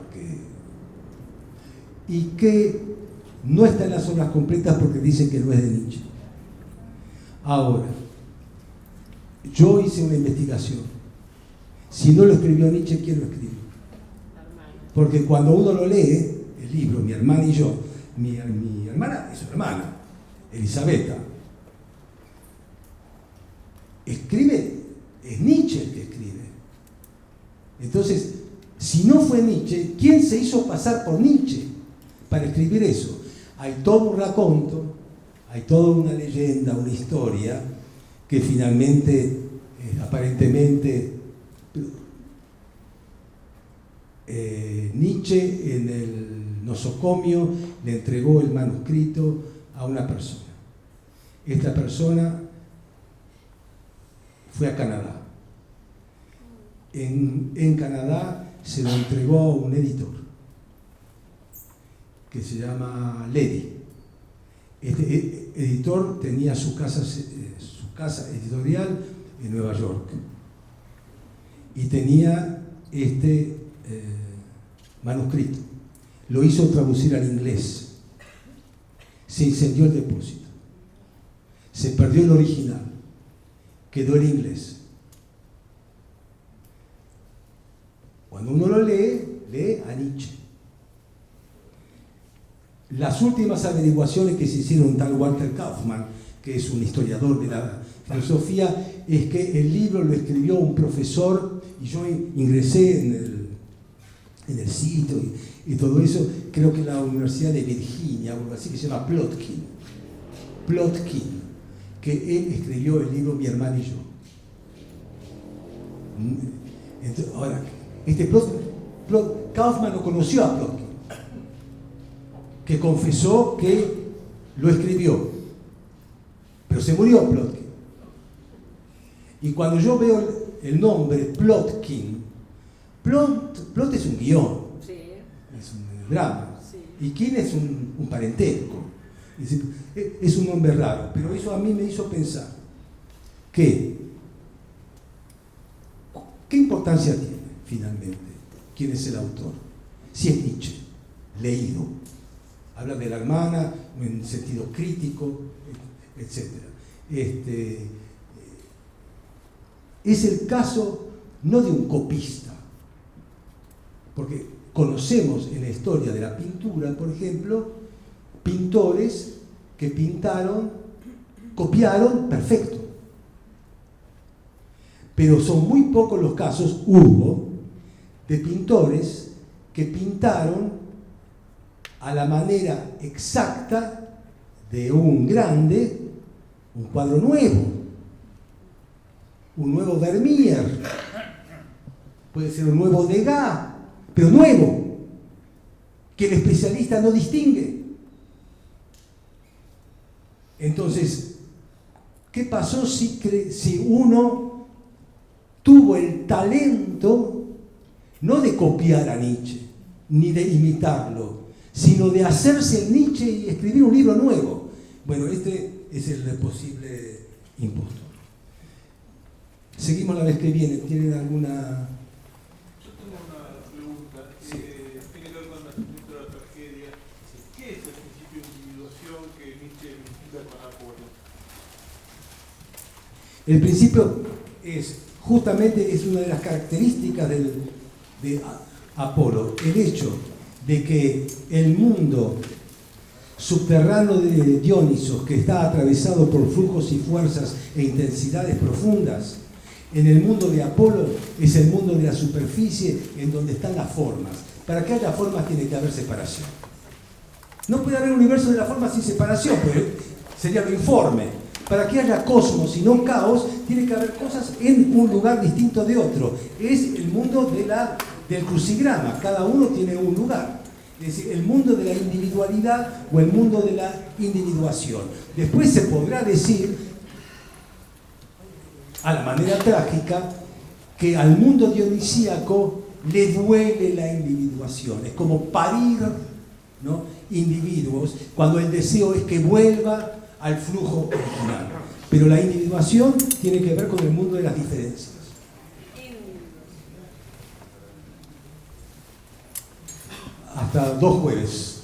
y que no está en las obras completas porque dicen que no es de Nietzsche. Ahora, yo hice una investigación. Si no lo escribió Nietzsche, ¿quién lo escribió? Porque cuando uno lo lee, el libro, Mi hermana y yo, mi hermana es su hermana, Elisabetta, escribe, es Nietzsche el que escribe. Entonces, si no fue Nietzsche, ¿quién se hizo pasar por Nietzsche para escribir eso? Hay todo un raconto, hay toda una leyenda, una historia, que finalmente, aparentemente, Nietzsche en el nosocomio le entregó el manuscrito a una persona. Esta persona fue a Canadá. En Canadá se lo entregó a un editor que se llama Levy. Este editor tenía su casa editorial en Nueva York y tenía este manuscrito. Lo hizo traducir al inglés. Se incendió el depósito. Se perdió el original, quedó el inglés. Cuando uno lo lee, lee a Nietzsche. Las últimas averiguaciones que se hicieron un tal Walter Kaufmann, que es un historiador de la filosofía, es que el libro lo escribió un profesor, y yo ingresé en el sitio y todo eso, creo que en la Universidad de Virginia, algo así, que se llama Plotkin, que él escribió el libro Mi hermano y yo. Entonces, ahora, Kaufmann no conoció a Plotkin, que confesó que lo escribió, pero se murió Plotkin. Y cuando yo veo el nombre Plotkin, Plot es un guión, Sí. es un drama, Sí. y Kin es un parentesco, es un nombre raro, pero eso a mí me hizo pensar que ¿qué importancia tiene finalmente quién es el autor? Si es Nietzsche, leído, habla de la hermana en sentido crítico, etc. Es el caso no de un copista, porque conocemos en la historia de la pintura, por ejemplo, pintores que pintaron, copiaron, perfecto. Pero son muy pocos los casos, hubo, de pintores que pintaron a la manera exacta de un grande, un cuadro nuevo, un nuevo Vermeer, puede ser un nuevo Degas, pero nuevo, que el especialista no distingue. Entonces, ¿qué pasó si uno tuvo el talento no de copiar a Nietzsche, ni de imitarlo, sino de hacerse el Nietzsche y escribir un libro nuevo? Bueno, este es el posible impostor. Seguimos la vez que viene. ¿Tienen alguna...? Yo tengo una pregunta. Tiene que ver con la aspecto de la tragedia. ¿Qué es el principio de individuación que Nietzsche vincula con Apolo? El principio es una de las características de Apolo, el hecho de que el mundo subterráneo de Dionisos, que está atravesado por flujos y fuerzas e intensidades profundas, en el mundo de Apolo es el mundo de la superficie en donde están las formas. Para que haya formas tiene que haber separación. No puede haber un universo de la forma sin separación, pues sería lo informe. Para que haya cosmos y no caos, tiene que haber cosas en un lugar distinto de otro. Es el mundo del crucigrama, cada uno tiene un lugar. Es decir, el mundo de la individualidad o el mundo de la individuación. Después se podrá decir, a la manera trágica, que al mundo dionisíaco le duele la individuación. Es como parir, ¿no?, individuos, cuando el deseo es que vuelva al flujo original. Pero la individuación tiene que ver con el mundo de las diferencias. Hasta 2 jueves.